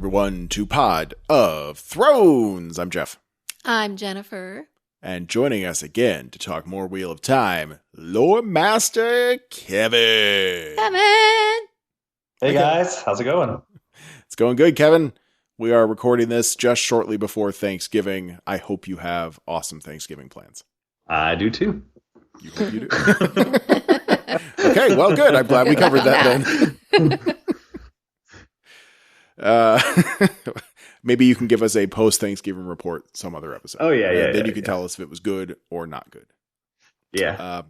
everyone, to Pod of Thrones. I'm Jeff. I'm Jennifer. And joining us again to talk more Wheel of Time, Loremaster Kevin. Hey guys, how's it going? It's going good, Kevin. We are recording this just shortly before Thanksgiving. I hope you have awesome Thanksgiving plans. I do too. You hope you do. Okay, well, good. I'm glad we covered that then. Maybe you can give us a post-Thanksgiving report some other episode. Oh, yeah. Then you can tell us if it was good or not good. Yeah.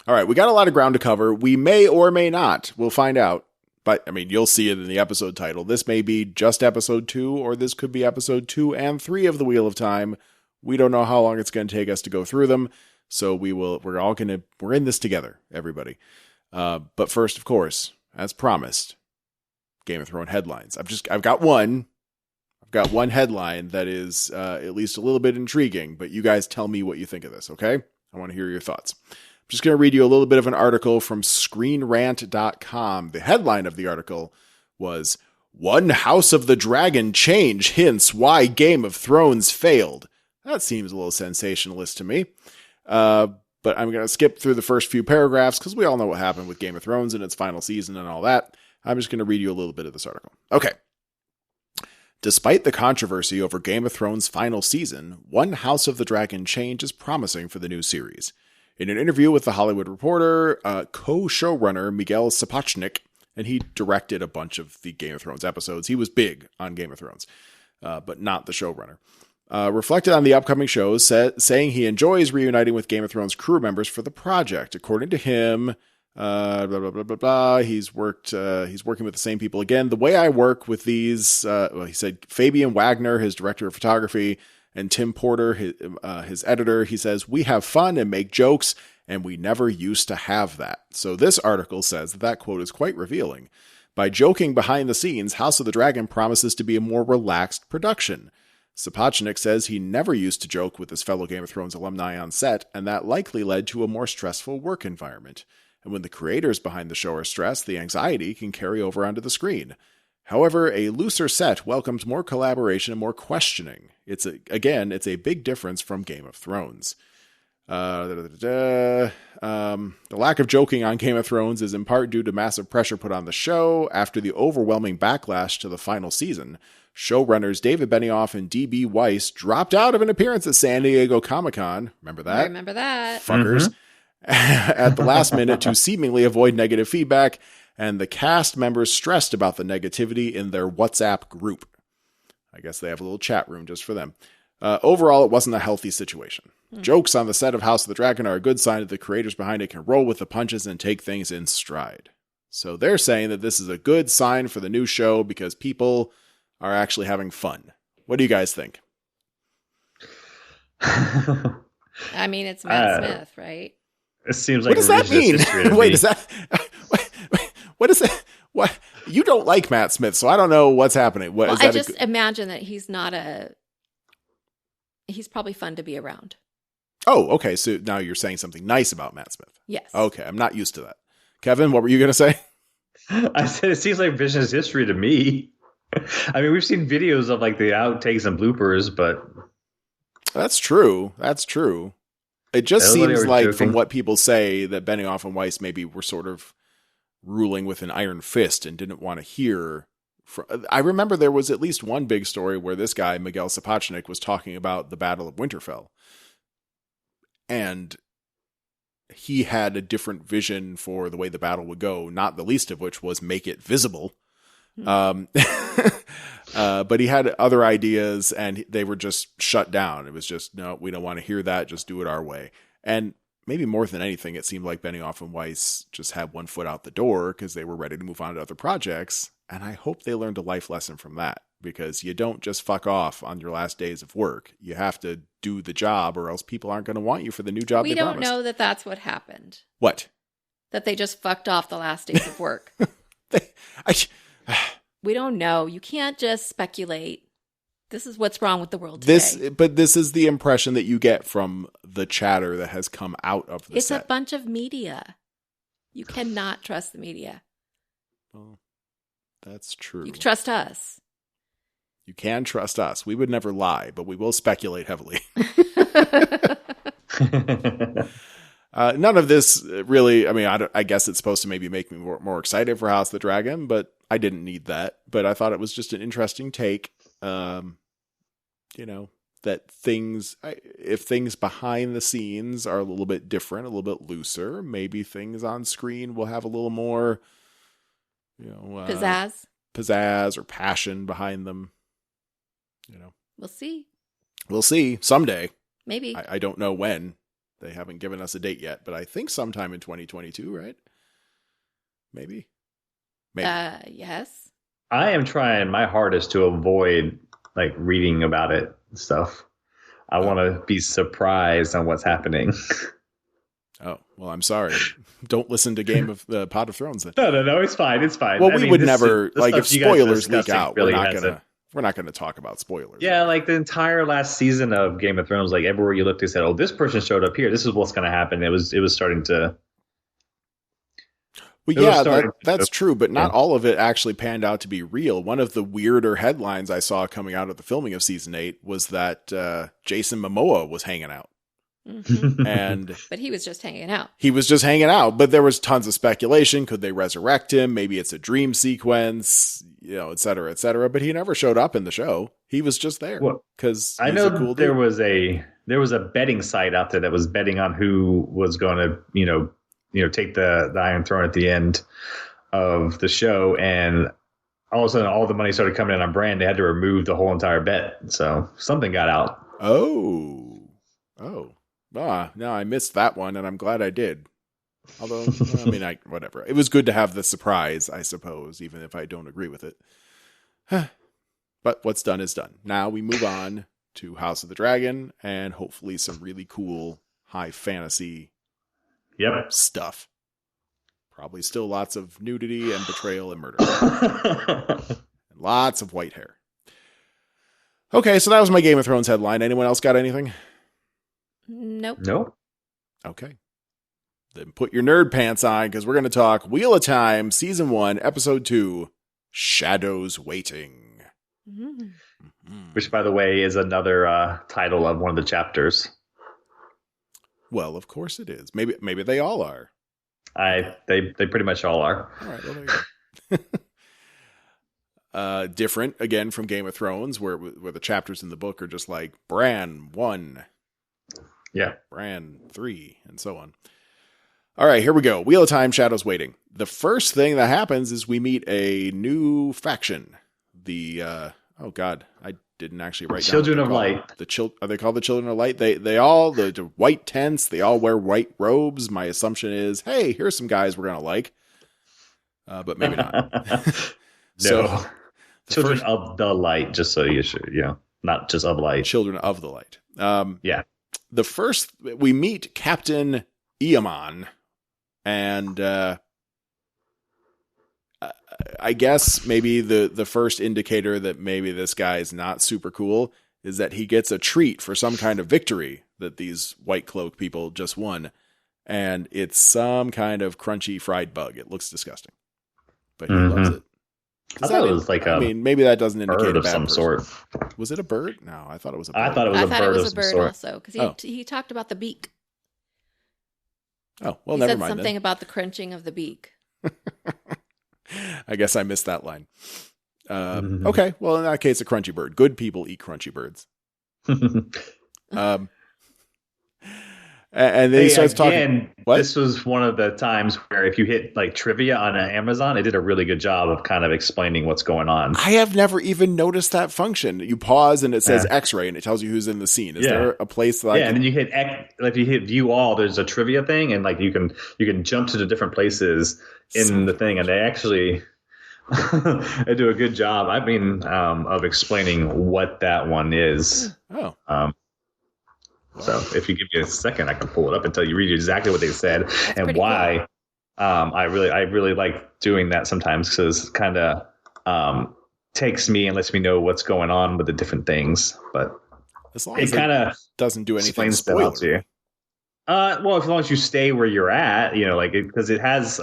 All right, we got a lot of ground to cover. We may or may not. We'll find out. But, I mean, you'll see it in the episode title. This may be just episode 2, or this could be episode 2 and 3 of the Wheel of Time. We don't know how long it's going to take us to go through them. So we're in this together, everybody. But first, of course, as promised, Game of Thrones headlines. I've got one headline that is at least a little bit intriguing, but you guys tell me what you think of this, okay? I want to hear your thoughts. I'm just going to read you a little bit of an article from ScreenRant.com. The headline of the article was, "One House of the Dragon Change Hints Why Game of Thrones Failed." That seems a little sensationalist to me. But I'm going to skip through the first few paragraphs because we all know what happened with Game of Thrones in its final season and all that. I'm just going to read you a little bit of this article. Okay. Despite the controversy over Game of Thrones' final season, One House of the Dragon change is promising for the new series. In an interview with The Hollywood Reporter, co-showrunner Miguel Sapochnik, and he directed a bunch of the Game of Thrones episodes. He was big on Game of Thrones, but not the showrunner. Reflected on the upcoming shows, saying he enjoys reuniting with Game of Thrones crew members for the project. According to him, blah, blah, blah, blah, blah. He's working with the same people again. The way I work with these, he said Fabian Wagner, his director of photography, and Tim Porter, his editor, he says, "We have fun and make jokes, and we never used to have that." So this article says that quote is quite revealing. By joking behind the scenes, House of the Dragon promises to be a more relaxed production. Sapochnik says he never used to joke with his fellow Game of Thrones alumni on set, and that likely led to a more stressful work environment. And when the creators behind the show are stressed, the anxiety can carry over onto the screen. However, a looser set welcomes more collaboration and more questioning. It's a big difference from Game of Thrones. The lack of joking on Game of Thrones is in part due to massive pressure put on the show after the overwhelming backlash to the final season. Showrunners David Benioff and D.B. Weiss dropped out of an appearance at San Diego Comic-Con. Remember that? I remember that. Fuckers. Mm-hmm. At the last minute to seemingly avoid negative feedback, and the cast members stressed about the negativity in their WhatsApp group. I guess they have a little chat room just for them. Overall, it wasn't a healthy situation. Jokes on the set of House of the Dragon are a good sign that the creators behind it can roll with the punches and take things in stride. So they're saying that this is a good sign for the new show because people are actually having fun. What do you guys think? I mean, it's Matt Smith, right? It seems like what does that mean? Wait, is that... What is it? What? You don't like Matt Smith, so I don't know what's happening. What, well, is that I just imagine that he's probably fun to be around. Oh, okay. So now you're saying something nice about Matt Smith. Yes. Okay, I'm not used to that. Kevin, what were you going to say? I said it seems like business history to me. I mean, we've seen videos of like the outtakes and bloopers, but that's true. It just seems like, joking. from what people say, that Benioff and Weiss maybe were sort of ruling with an iron fist and didn't want to hear. I remember there was at least one big story where this guy, Miguel Sapochnik, was talking about the Battle of Winterfell. And he had a different vision for the way the battle would go, not the least of which was make it visible. But he had other ideas and they were just shut down. It was just, no, we don't want to hear that. Just do it our way. And maybe more than anything, it seemed like Benioff and Weiss just had one foot out the door because they were ready to move on to other projects. And I hope they learned a life lesson from that, because you don't just fuck off on your last days of work. You have to do the job or else people aren't going to want you for the new job they promised. We don't know that that's what happened. What? That they just fucked off the last days of work. We don't know. You can't just speculate. This is what's wrong with the world today. But this is the impression that you get from the chatter that has come out of the set. It's a bunch of media. You cannot trust the media. Well, that's true. You can trust us. You can trust us. We would never lie, but we will speculate heavily. None of this really, I mean, I guess it's supposed to maybe make me more excited for House of the Dragon, but I didn't need that. But I thought it was just an interesting take. That if things behind the scenes are a little bit different, a little bit looser, maybe things on screen will have a little more, pizzazz or passion behind them. We'll see someday. Maybe. I don't know when. They haven't given us a date yet, but I think sometime in 2022, right? Maybe. Yes. I am trying my hardest to avoid reading about it and stuff. I want to be surprised on what's happening. Oh, well, I'm sorry. Don't listen to Pot of Thrones then. No, it's fine. It's fine. Well, we would never, if spoilers leak out, we're not going to talk about spoilers. Yeah, the entire last season of Game of Thrones, everywhere you looked, they said, "Oh, this person showed up here. This is what's going to happen." It was starting to. Well, yeah, that's true, but not all of it actually panned out to be real. One of the weirder headlines I saw coming out of the filming of season 8 was that Jason Momoa was hanging out. Mm-hmm. But he was just hanging out. He was just hanging out, but there was tons of speculation. Could they resurrect him? Maybe it's a dream sequence, et cetera, et cetera. But he never showed up in the show. He was just there because I know there was a betting site out there that was betting on who was going to, take the Iron Throne at the end of the show, and all of a sudden, all the money started coming in on Bran. They had to remove the whole entire bet, so something got out. Oh. No, I missed that one, and I'm glad I did. Although, whatever. It was good to have the surprise, I suppose, even if I don't agree with it. But what's done is done. Now we move on to House of the Dragon, and hopefully some really cool high fantasy stuff. Probably still lots of nudity and betrayal and murder. And lots of white hair. Okay, so that was my Game of Thrones headline. Anyone else got anything? Nope. Okay. Then put your nerd pants on, because we're going to talk Wheel of Time, Season 1, Episode 2, Shadows Waiting. Mm-hmm. Which, by the way, is another title of one of the chapters. Well, of course it is. Maybe they all are. They pretty much all are. All right, well, there you go. Different, again, from Game of Thrones, where the chapters in the book are just like Bran 1. Yeah. Bran 3, and so on. All right, here we go. Wheel of Time, Shadows Waiting. The first thing that happens is we meet a new faction. I didn't actually write Children down. of Light. Are they called the Children of Light? They all, the white tents, they all wear white robes. My assumption is, hey, here's some guys we're going to like. But maybe not. No. Children of the Light, just so you should, not just of Light. Children of the Light. Yeah. The first, we meet Captain Eamon, and I guess maybe the first indicator that maybe this guy is not super cool is that he gets a treat for some kind of victory that these Whitecloak people just won, and it's some kind of crunchy fried bug. It looks disgusting, but he loves it. I thought it was maybe that doesn't indicate bird a of bad some person. sort. Was it a bird? No, I thought it was a bird. I thought it was a bird also, because he talked about the beak. Oh, well, he never said mind. Something about the crunching of the beak. I guess I missed that line. Okay, well, in that case, a crunchy bird. Good people eat crunchy birds. And then he starts talking. What? This was one of the times where if you hit trivia on Amazon, it did a really good job of kind of explaining what's going on. I have never even noticed that function. You pause and it says X-ray and it tells you who's in the scene. Is there a place that and then you hit if you hit view all, there's a trivia thing, and you can jump to the different places in the thing, and they actually they do a good job. Of explaining what that one is. Oh. So if you give me a second, I can pull it up and tell you, read you exactly what they said and why. Cool. I really like doing that sometimes, because it kind of takes me and lets me know what's going on with the different things. But as long as it kind of doesn't do anything spoiler to you. Well, as long as you stay where you're at, because it has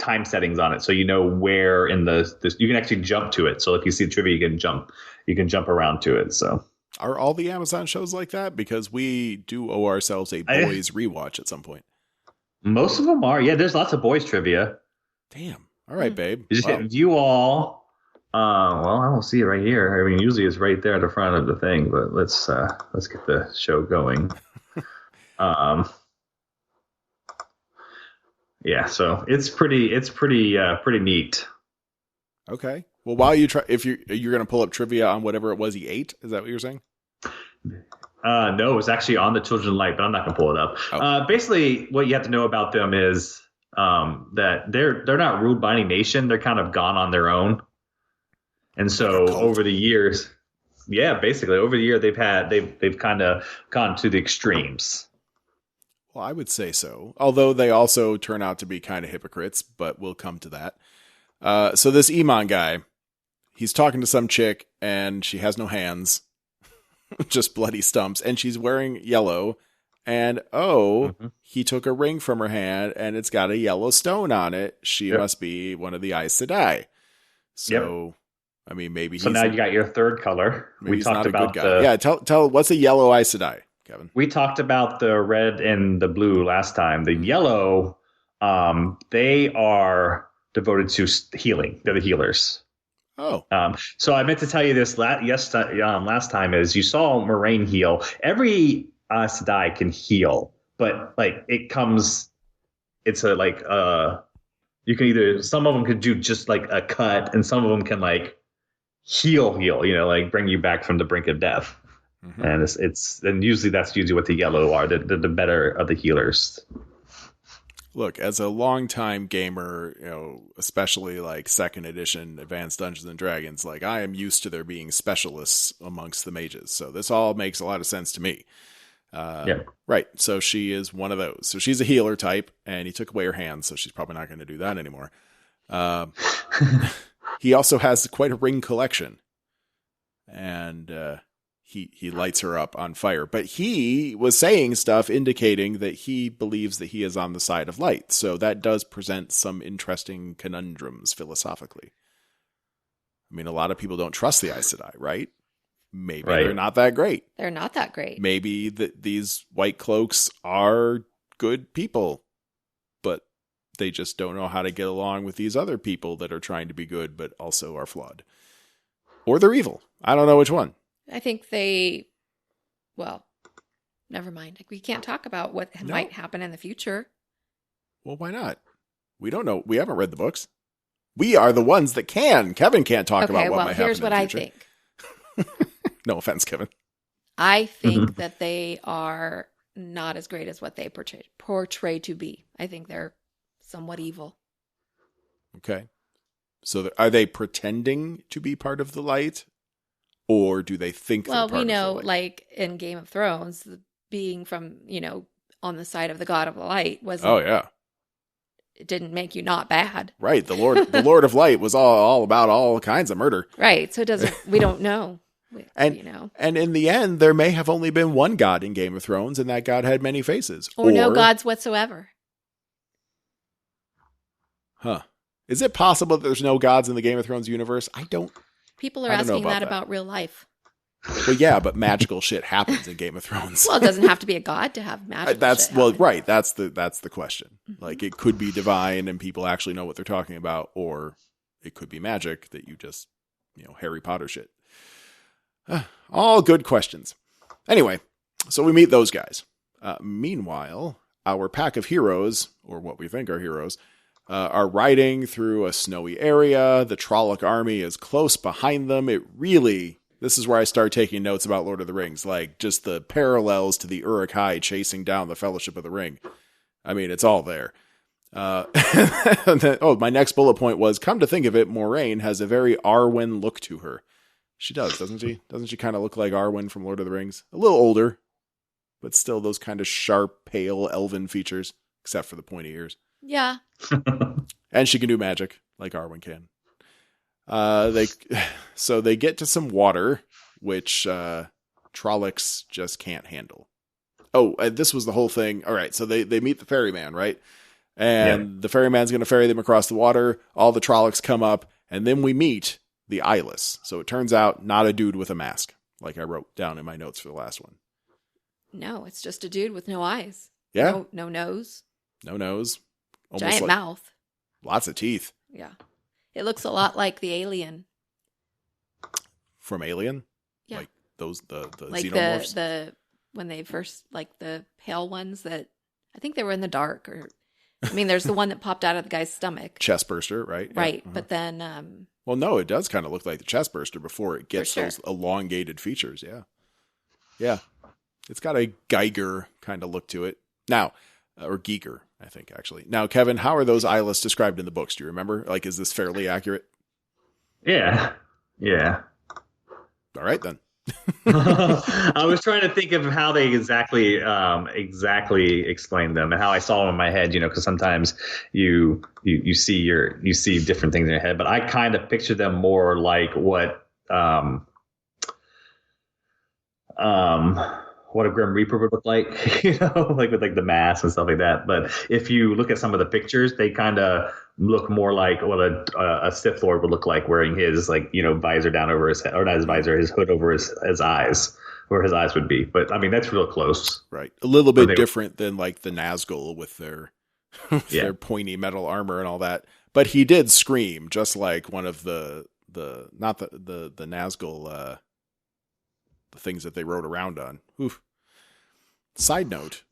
time settings on it, so you know where in this you can actually jump to it. So if you see trivia, you can jump around to it. So are all the Amazon shows like that? Because we do owe ourselves a boys rewatch at some point. Most of them are. Yeah, there's lots of boys trivia. Damn. All right, babe. You just hit view all. Well, I don't see it right here. I mean, usually it's right there at the front of the thing, but let's get the show going. Yeah, so it's pretty neat. Okay. Well, while you try, if you're going to pull up trivia on whatever it was he ate, is that what you're saying? No, it's actually on the Children of Light, but I'm not going to pull it up. Oh. Basically, what you have to know about them is that they're not ruled by any nation. They're kind of gone on their own. And so over the years, basically over the year they've kind of gone to the extremes. Well, I would say so. Although they also turn out to be kind of hypocrites, but we'll come to that. So this Iman guy, he's talking to some chick and she has no hands, just bloody stumps, and she's wearing yellow. And he took a ring from her hand and it's got a yellow stone on it. She must be one of the Aes Sedai. So, I mean, maybe so now you got your third color. We talked about tell what's a yellow Aes Sedai, Kevin? We talked about the red and the blue last time. The yellow, they are devoted to healing. They're the healers. Oh. So I meant to tell you this last time is you saw Moraine heal. Every Aes Sedai can heal, but like you can either, some of them could do just like a cut, and some of them can like heal, like bring you back from the brink of death. Mm-hmm. And and usually that's usually what the yellow are. They're the better of the healers. Look, as a longtime gamer, especially like second edition Advanced Dungeons and Dragons, like I am used to there being specialists amongst the mages. So this all makes a lot of sense to me. Right. So she is one of those. So she's a healer type, and he took away her hands, so she's probably not going to do that anymore. He also has quite a ring collection, and he lights her up on fire. But he was saying stuff indicating that he believes that he is on the side of light. So that does present some interesting conundrums philosophically. I mean, a lot of people don't trust the Aes Sedai, right? Maybe they're not that great. They're not that great. Maybe these Whitecloaks are good people, but they just don't know how to get along with these other people that are trying to be good, but also are flawed. Or they're evil. I don't know which one. I think never mind. We can't talk about what might happen in the future. Well, why not? We don't know. We haven't read the books. We are the ones that can. Kevin can't talk about what might happen in the future. Here's what I think. No offense, Kevin. I think that they are not as great as what they portray to be. I think they're somewhat evil. Okay. So are they pretending to be part of the light? Or do they think they're part of the light? Well, we know, like in Game of Thrones, being from, on the side of the God of the Light wasn't... Oh, yeah. It didn't make you not bad. Right. The Lord of Light was all about all kinds of murder. Right. So we don't know. And in the end, there may have only been one god in Game of Thrones, and that god had many faces. Or no gods whatsoever. Huh. Is it possible that there's no gods in the Game of Thrones universe? People are asking that about real life. Well, yeah, but magical shit happens in Game of Thrones. Well, it doesn't have to be a god to have magical shit happen. Right. That's the question. Mm-hmm. Like, it could be divine and people actually know what they're talking about, or it could be magic that you just, Harry Potter shit. All good questions. Anyway, so we meet those guys. Meanwhile, our pack of heroes, or what we think are heroes, are riding through a snowy area. The Trolloc army is close behind them. This is where I start taking notes about Lord of the Rings, like just the parallels to the Uruk-hai chasing down the Fellowship of the Ring. I mean, it's all there. My next bullet point was, come to think of it, Moraine has a very Arwen look to her. She does, doesn't she? Doesn't she kind of look like Arwen from Lord of the Rings? A little older, but still those kind of sharp, pale, elven features, except for the pointy ears. Yeah. And she can do magic, like Arwen can. They get to some water, which Trollocs just can't handle. Oh, this was the whole thing. All right, so they meet the ferryman, right? And the ferryman's going to ferry them across the water. All the Trollocs come up, and then we meet the eyeless. So it turns out not a dude with a mask, like I wrote down in my notes for the last one. No, it's just a dude with no eyes. Yeah. No nose. No nose. Almost giant mouth. Lots of teeth. Yeah. It looks a lot like the alien. From Alien? Yeah. Like those, the like xenomorphs? When they first, like the pale ones that, I think they were in the dark, or, I mean, there's the one that popped out of the guy's stomach. Chestburster, right? Right. Yeah. But then... well, no, it does kind of look like the chestburster before it gets sure. those elongated features. Yeah. Yeah. It's got a Geiger kind of look to it. Now, or Giger, I think, actually. Now, Kevin, how are those eyeless described in the books? Do you remember? Like, is this fairly accurate? Yeah. Yeah. All right, then. I was trying to think of how they exactly explained them and how I saw them in my head, because sometimes you see different things in your head, but I kind of picture them more like what a Grim Reaper would look like, like with like the mask and stuff like that. But if you look at some of the pictures, they kind of look more like what a Sith Lord would look like, wearing his visor down over his head, or not his visor, his hood over his eyes, where his eyes would be. But I mean, that's real close. Right. A little bit different than like the Nazgul with their their pointy metal armor and all that. But he did scream just like one of the not the Nazgul the things that they rode around on. Oof. Side note,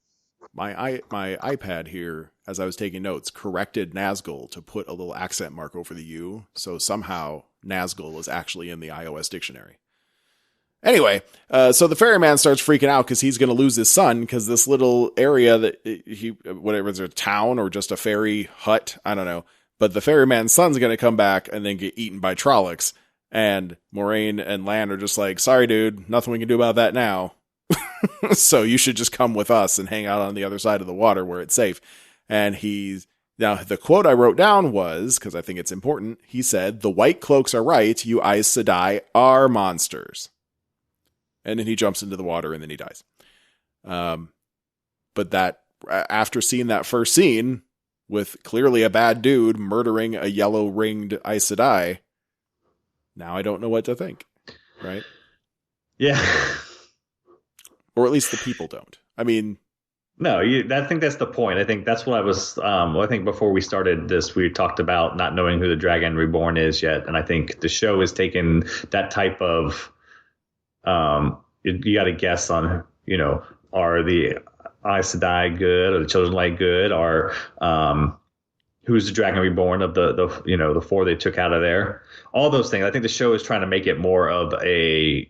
my iPad here, as I was taking notes, corrected Nazgul to put a little accent mark over the U, so somehow Nazgul is actually in the iOS dictionary. Anyway, so the ferryman starts freaking out because he's going to lose his son, because this little area that whatever, it's a town or just a ferry hut, I don't know, but the ferryman's son's going to come back and then get eaten by Trollocs. And Moraine and Lan are just like, sorry, dude, nothing we can do about that now. So you should just come with us and hang out on the other side of the water where it's safe. And now the quote I wrote down was, because I think it's important, he said, "The Whitecloaks are right, you Aes Sedai are monsters." And then he jumps into the water and then he dies. But that, after seeing that first scene with clearly a bad dude murdering a yellow ringed Aes Sedai, now I don't know what to think, right? Yeah. Or at least the people don't. I mean... No, I think that's the point. I think that's what I was... I think before we started this, we talked about not knowing who the Dragon Reborn is yet. And I think the show has taken that type of... you got to guess on, are the Aes Sedai good? Are the Children of Light good? Are... who's the Dragon Reborn of the four they took out of there? All those things. I think the show is trying to make it more of a,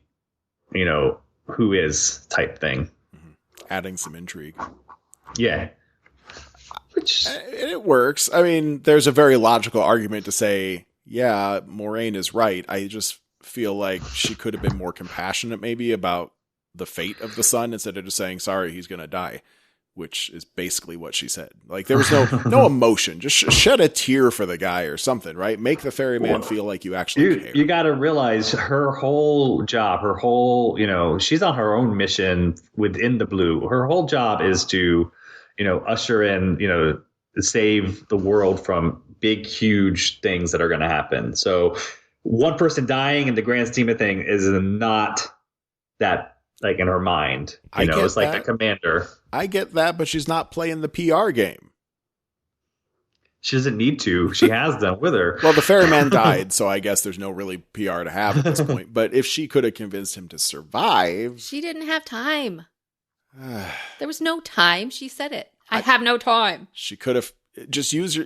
who is type thing. Adding some intrigue. Yeah. Which it works. I mean, there's a very logical argument to say, yeah, Moraine is right. I just feel like she could have been more compassionate maybe about the fate of the son, instead of just saying, sorry, he's going to die. Which is basically what she said. Like, there was no emotion. Just shed a tear for the guy or something, right? Make the ferryman feel like you actually care. You got to realize her whole job, she's on her own mission within the blue. Her whole job is to, usher in, save the world from big, huge things that are going to happen. So one person dying in the grand scheme of thing is not that, like, in her mind. It's like the commander. I get that, but she's not playing the PR game. She doesn't need to. She has them with her. Well, the ferryman died, so I guess there's no really PR to have at this point. But if she could have convinced him to survive... She didn't have time. There was no time. She said it. I have no time. She could have... Just use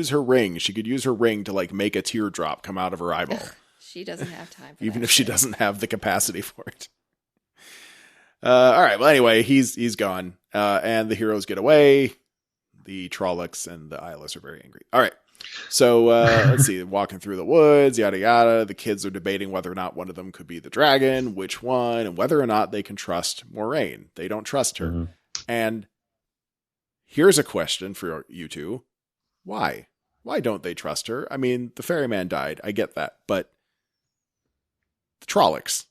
her ring. She could use her ring to, like, make a teardrop come out of her eyeball. She doesn't have time for Even that if she doesn't have the capacity for it. All right. Well, anyway, he's gone. And the heroes get away. The Trollocs and the Eyeless are very angry. All right. So let's see. Walking through the woods, yada, yada. The kids are debating whether or not one of them could be the dragon, which one, and whether or not they can trust Moraine. They don't trust her. Mm-hmm. And here's a question for you two. Why? Why don't they trust her? I mean, the ferryman died. I get that. But the Trollocs...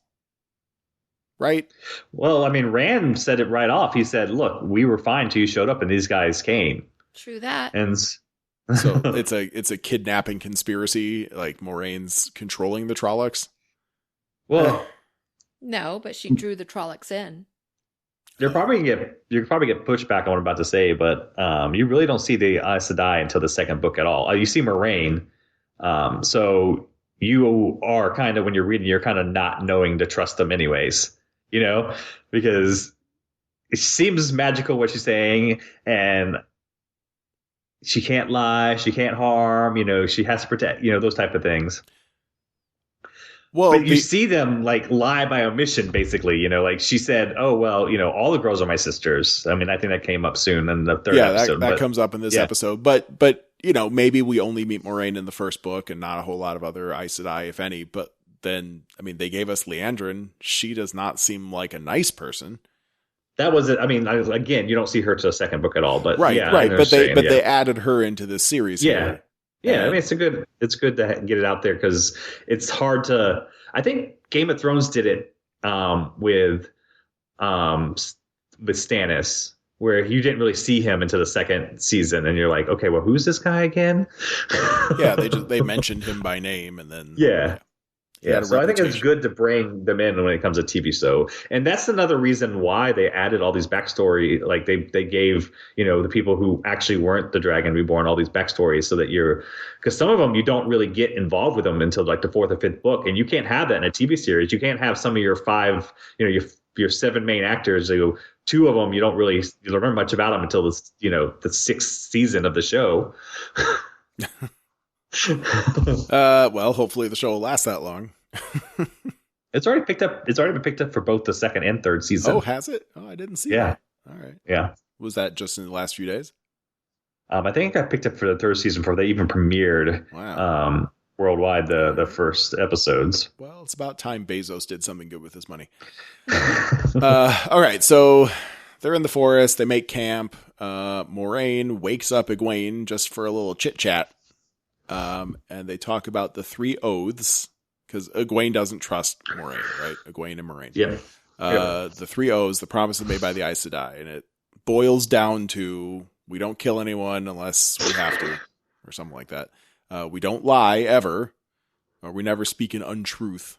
Right? Well, I mean, Rand said it right off. He said, look, we were fine till you showed up and these guys came. True that. And so it's a kidnapping conspiracy, like Moraine's controlling the Trollocs. Well, no, but she drew the Trollocs in. you probably get pushback on what I'm about to say, but you really don't see the Aes Sedai until the second book at all. You see Moraine, so you are kind of, when you're reading, you're kind of not knowing to trust them anyways, because it seems magical what she's saying, and she can't lie, she can't harm, she has to protect, those type of things. Well, but you see them like lie by omission, basically. Like she said, "Oh well, all the girls are my sisters." I mean, I think that came up soon in the third episode. That comes up in this episode. But maybe we only meet Moraine in the first book and not a whole lot of other Aes Sedai, if any. But then, I mean, they gave us Liandrin. She does not seem like a nice person. That was it. I mean, again, you don't see her to the second book at all. But right. But they added her into this series. Yeah. Here. Yeah, I mean, it's good to get it out there because it's hard to. I think Game of Thrones did it with Stannis, where you didn't really see him until the second season, and you're like, okay, well, who's this guy again? Yeah, they mentioned him by name, and then Yeah, so I think it's good to bring them in when it comes to TV show. And that's another reason why they added all these backstory. Like they gave, the people who actually weren't the Dragon Reborn all these backstories so that because some of them you don't really get involved with them until like the fourth or fifth book. And you can't have that in a TV series. You can't have some of your five, your seven main actors, two of them, you don't really learn much about them until the sixth season of the show. Well, hopefully the show will last that long. It's already been picked up for both the second and third season. Oh, has it? Oh, I didn't see that. All right. Yeah. Was that just in the last few days? I think it got picked up for the third season before they even premiered worldwide the first episodes. Well, it's about time Bezos did something good with his money. All right, so they're in the forest. They make camp. Moraine wakes up Egwene just for a little chit-chat. And they talk about the three oaths, because Egwene doesn't trust Moraine, right? Egwene and Moraine. Yeah. The three oaths, the promises made by the Aes Sedai, and it boils down to we don't kill anyone unless we have to, or something like that. We don't lie ever, or we never speak an untruth,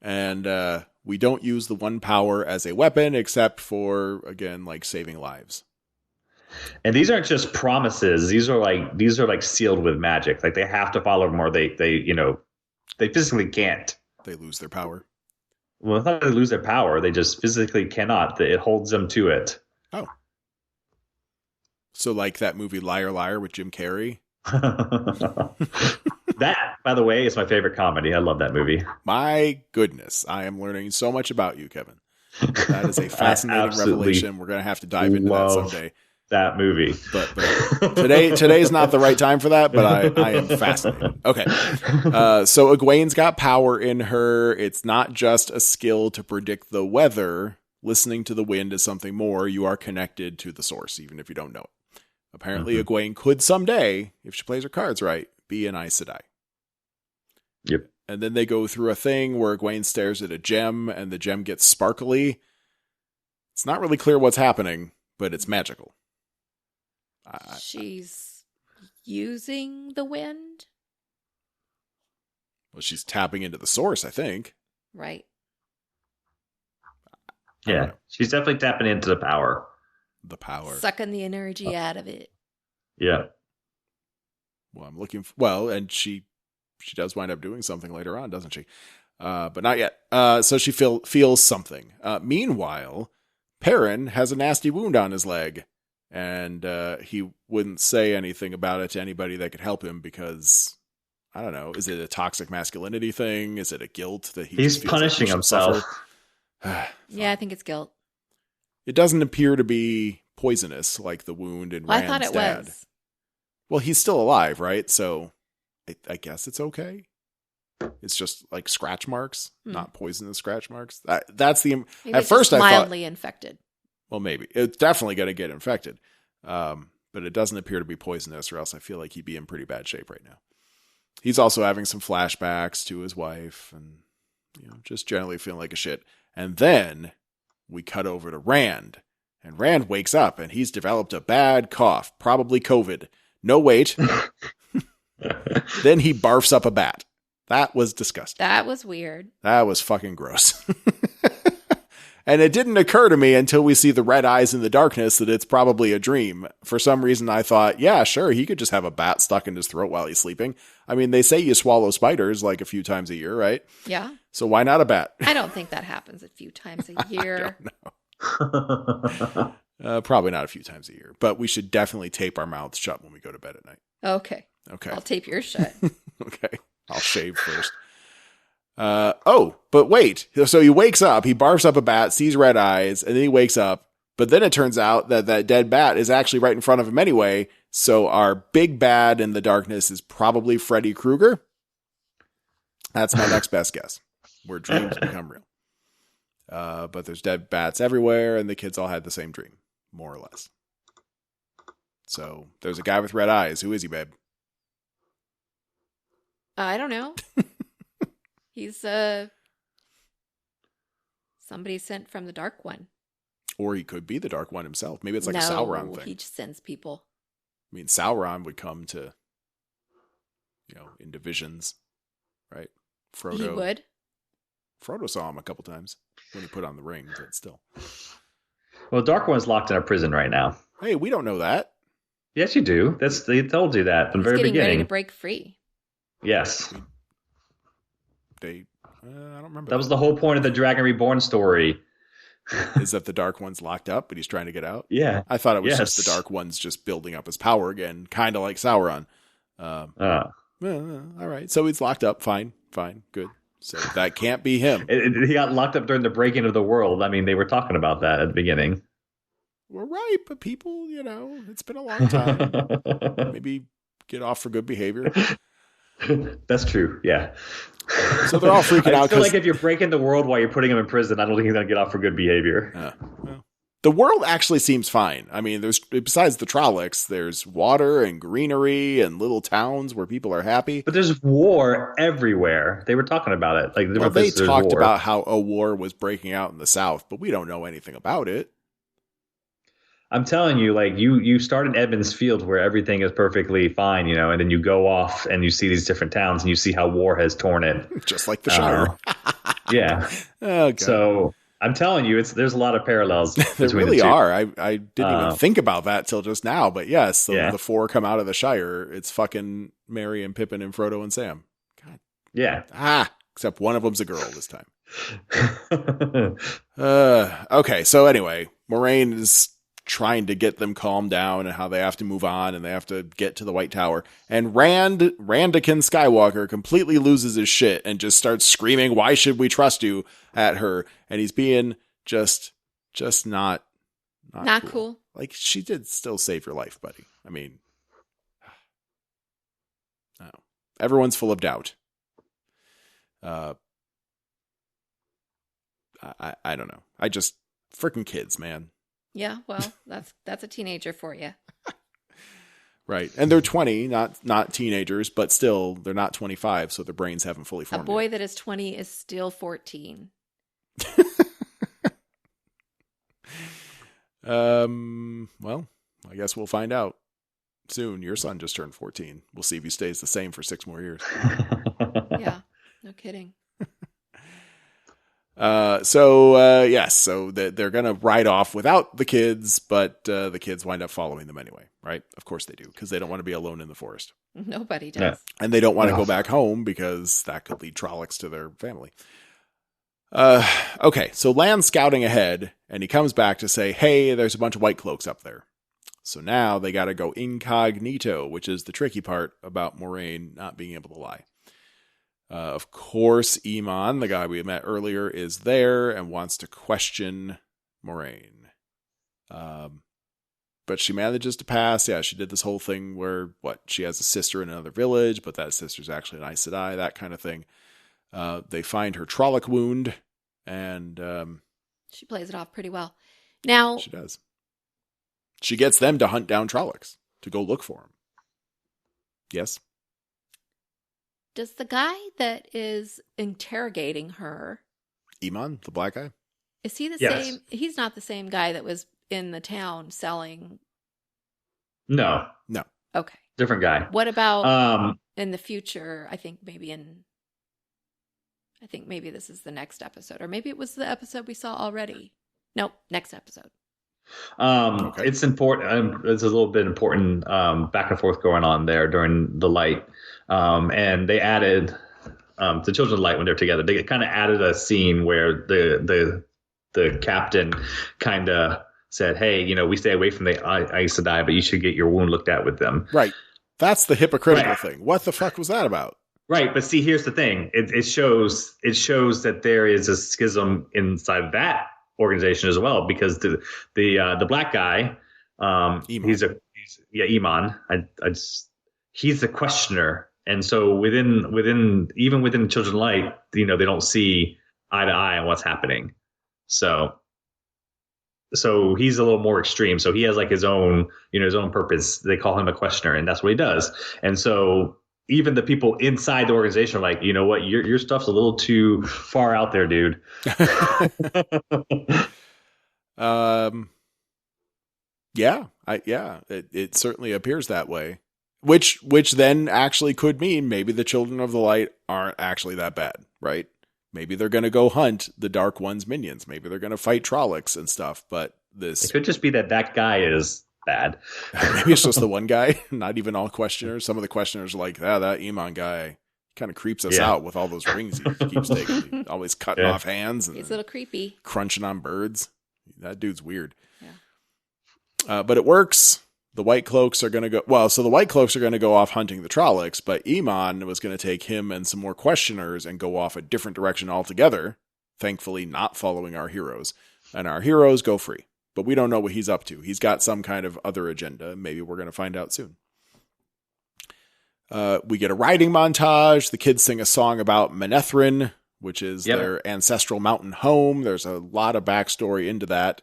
and we don't use the one power as a weapon except for, again, like saving lives. And these aren't just promises. These are like sealed with magic. Like they have to follow them, or they physically can't. They lose their power. Well, it's not that they lose their power. They just physically cannot. It holds them to it. Oh. So like that movie Liar Liar with Jim Carrey? That, by the way, is my favorite comedy. I love that movie. My goodness. I am learning so much about you, Kevin. That is a fascinating revelation. We're going to have to dive into that someday. That movie. But today's not the right time for that, but I am fascinated. Okay. So Egwene's got power in her. It's not just a skill to predict the weather. Listening to the wind is something more. You are connected to the source, even if you don't know it. Apparently, Egwene could someday, if she plays her cards right, be an Aes Sedai. Yep. And then they go through a thing where Egwene stares at a gem, and the gem gets sparkly. It's not really clear what's happening, but it's magical. She's using the wind? Well, she's tapping into the source, I think. Right. Yeah, she's definitely tapping into the power. The power. Sucking the energy out of it. Yeah. Well, I'm looking and she does wind up doing something later on, doesn't she? But not yet. So she feels something. Meanwhile, Perrin has a nasty wound on his leg. And he wouldn't say anything about it to anybody that could help him because, I don't know, is it a toxic masculinity thing? Is it a guilt that he's punishing himself? Yeah, I think it's guilt. It doesn't appear to be poisonous like the wound in Rand's I thought it dad. was. Well, he's still alive, right? So I guess it's okay. It's just like scratch marks, not poisonous scratch marks. That's the. Maybe at first, I thought mildly infected. Well, maybe. It's definitely going to get infected. But it doesn't appear to be poisonous, or else I feel like he'd be in pretty bad shape right now. He's also having some flashbacks to his wife and, just generally feeling like a shit. And then we cut over to Rand. And Rand wakes up, and he's developed a bad cough, probably COVID. No, wait. Then he barfs up a bat. That was disgusting. That was weird. That was fucking gross. And it didn't occur to me until we see the red eyes in the darkness that it's probably a dream. For some reason, I thought, yeah, sure, he could just have a bat stuck in his throat while he's sleeping. I mean, they say you swallow spiders like a few times a year, right? Yeah. So why not a bat? I don't think that happens a few times a year. I don't know. Probably not a few times a year, but we should definitely tape our mouths shut when we go to bed at night. Okay. I'll tape yours shut. Okay. I'll shave first. But wait. So he wakes up, he barfs up a bat, sees red eyes, and then he wakes up. But then it turns out that that dead bat is actually right in front of him anyway. So our big bad in the darkness is probably Freddy Krueger. That's my next best guess. Where dreams become real. But there's dead bats everywhere, and the kids all had the same dream, more or less. So there's a guy with red eyes. Who is he, babe? I don't know. He's somebody sent from the Dark One. Or he could be the Dark One himself. Maybe it's like a Sauron thing. He just sends people. I mean, Sauron would come to, in divisions, right? Frodo. He would. Frodo saw him a couple times when he put on the ring, but still. Well, Dark One's locked in a prison right now. Hey, we don't know that. Yes, you do. They told you that from the very beginning. He's getting ready to break free. Yes. I don't remember. That was the whole point of the Dragon Reborn story. Is that the Dark One's locked up, but he's trying to get out? Yeah. I thought it was just the Dark One's just building up his power again, kind of like Sauron. All right. So he's locked up. Fine. Good. So that can't be him. He got locked up during the breaking of the world. I mean, they were talking about that at the beginning. We're right, but people, it's been a long time. Maybe get off for good behavior. That's true. Yeah. So they're all freaking out. I feel like if you're breaking the world while you're putting him in prison, I don't think he's going to get off for good behavior. Well, the world actually seems fine. I mean, there's besides the Trollocs, there's water and greenery and little towns where people are happy. But there's war everywhere. They were talking about it. They talked about how a war was breaking out in the South, but we don't know anything about it. I'm telling you, you start in Edmonds Field where everything is perfectly fine, and then you go off and you see these different towns and you see how war has torn it. Just like the Shire. Yeah. Oh, God. So I'm telling you, there's a lot of parallels. There really are. I didn't even think about that till just now, but yes, the four come out of the Shire. It's fucking Merry and Pippin and Frodo and Sam. God. Yeah. Except one of them's a girl this time. Okay. So anyway, Moraine is trying to get them calmed down and how they have to move on and they have to get to the White Tower. And Randican Skywalker completely loses his shit and just starts screaming, "Why should we trust you?" at her. And he's being just not cool. Like, she did still save your life, buddy. I mean, no. Everyone's full of doubt. I don't know. I just freaking kids, man. Yeah, well, that's a teenager for you. Right. And they're 20, not teenagers, but still they're not 25, so their brains haven't fully formed. A boy that is 20 is still 14. Well, I guess we'll find out soon. Your son just turned 14. We'll see if he stays the same for 6 more years. Yeah, no kidding. So they're going to ride off without the kids, but the kids wind up following them anyway, right? Of course they do, because they don't want to be alone in the forest. Nobody does. Yeah. And they don't want to go back home because that could lead Trollocs to their family. Okay, so Lan's scouting ahead, and he comes back to say, hey, there's a bunch of Whitecloaks up there. So now they got to go incognito, which is the tricky part about Moraine not being able to lie. Of course, Eamon, the guy we met earlier, is there and wants to question Moraine. But she manages to pass. Yeah, she did this whole thing where, she has a sister in another village, but that sister's actually an Aes Sedai, that kind of thing. They find her Trolloc wound, and she plays it off pretty well. Now she does. She gets them to hunt down Trollocs, to go look for them. Yes? Does the guy that is interrogating her... Eamon, the black guy? Is he the same? He's not the same guy that was in the town selling? No. Okay. Different guy. What about in the future? I think maybe this is the next episode, or maybe it was the episode we saw already. Nope, next episode. Okay. It's important. There's a little bit important back and forth going on there during the light, and they added the Children of Light when they're together. They kind of added a scene where the captain kind of said, "Hey, we stay away from the Aes Sedai, but you should get your wound looked at with them." Right. That's the hypocritical thing. What the fuck was that about? Right, but see, here's the thing. It shows that there is a schism inside that organization as well, because the black guy, Iman. Iman. He's the questioner, and so within Children of Light, they don't see eye to eye on what's happening. So he's a little more extreme. So he has like his own purpose. They call him a questioner, and that's what he does. And so even the people inside the organization are like, you know what, your stuff's a little too far out there, dude. It certainly appears that way. Which then actually could mean maybe the Children of the Light aren't actually that bad, right? Maybe they're going to go hunt the Dark One's minions. Maybe they're going to fight Trollocs and stuff, but it could just be that guy is bad. Maybe it's just the one guy, not even all questioners. Some of the questioners are like, that Iman guy kind of creeps us out with all those rings he keeps taking. Always cutting off hands. And he's a little creepy. Crunching on birds. That dude's weird. Yeah. But it works. The Whitecloaks are going to go... Well, so the Whitecloaks are going to go off hunting the Trollocs, but Iman was going to take him and some more questioners and go off a different direction altogether, thankfully not following our heroes. And our heroes go free. But we don't know what he's up to. He's got some kind of other agenda. Maybe we're going to find out soon. We get a riding montage. The kids sing a song about Manetheren, which is their ancestral mountain home. There's a lot of backstory into that.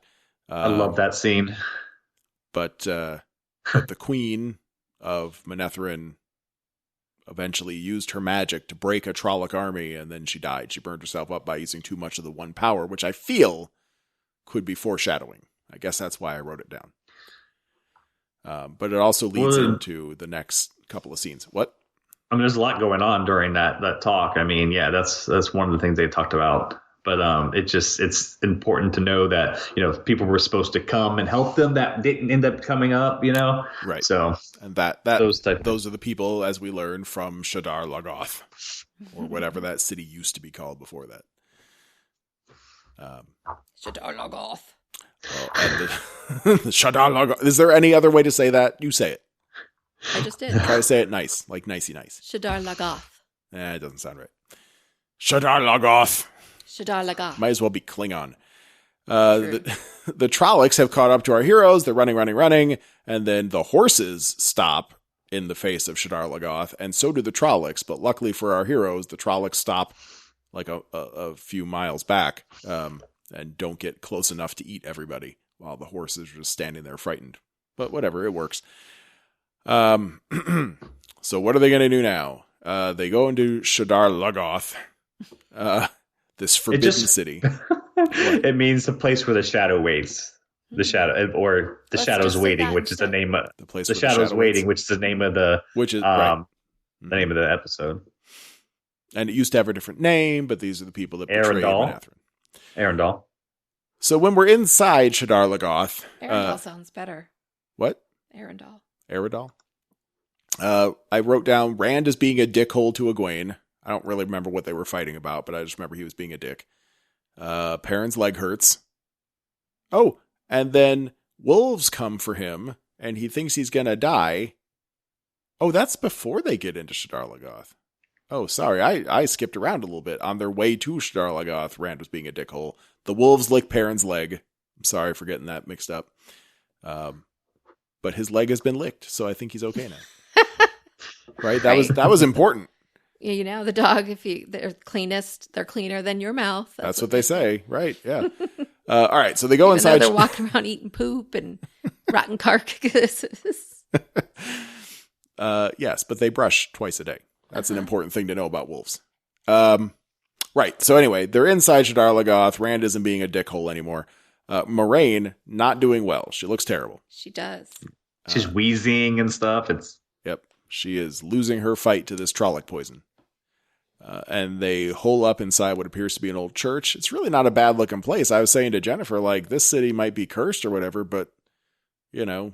I love that scene. But the queen of Manetheren eventually used her magic to break a Trolloc army, and then she died. She burned herself up by using too much of the one power, which I feel could be foreshadowing. I guess that's why I wrote it down. But it also leads into the next couple of scenes. What? I mean, there's a lot going on during that talk. I mean, yeah, that's one of the things they talked about. But it's important to know that, people were supposed to come and help them that didn't end up coming up, Right. So, and those are the people, as we learn, from Shadar Logoth, or whatever that city used to be called before that. Shadar Logoth. Well, and the Shadar Logoth. Is there any other way to say that? You say it. I just did. Try to say it nice, like nicey nice. Shadar Logoth. It doesn't sound right. Shadar Logoth. Shadar Logoth. Might as well be Klingon. The Trollocs have caught up to our heroes. They're running, and then the horses stop in the face of Shadar Logoth, and so do the Trollocs. But luckily for our heroes, the Trollocs stop like a few miles back and don't get close enough to eat everybody, while the horses are just standing there frightened. But whatever, it works. So what are they going to do now? They go into Shadar Logoth, this forbidden city. It means the place where the shadow waits. The shadow, or the shadows waiting, which is the name of the place. The shadows waiting, which is the name of the the name of the episode. And it used to have a different name, but these are the people that betray Manetheren. Arendelle. So when we're inside Shadar Logoth, Arendelle sounds better. What? Arendelle. I wrote down Rand as being a dickhole to Egwene. I don't really remember what they were fighting about, but I just remember he was being a dick. Perrin's leg hurts. Oh, and then wolves come for him, and he thinks he's gonna die. Oh, that's before they get into Shadar Logoth. Oh, sorry, I skipped around a little bit. On their way to Shadar Logoth, Rand was being a dickhole. The wolves lick Perrin's leg. I'm sorry for getting that mixed up. But his leg has been licked, so I think he's okay now. Right? That was important. Yeah, the dog, they're cleanest, they're cleaner than your mouth. That's what they say, right? Yeah. All right, so they go inside. They're walking around eating poop and rotten carcasses. Yes, but they brush twice a day. That's an important thing to know about wolves. Right. So anyway, they're inside Shadar Logoth. Rand isn't being a dickhole anymore. Moraine, not doing well. She looks terrible. She does. She's wheezing and stuff. Yep. She is losing her fight to this Trolloc poison. And they hole up inside what appears to be an old church. It's really not a bad looking place. I was saying to Jennifer, like, this city might be cursed or whatever, but, you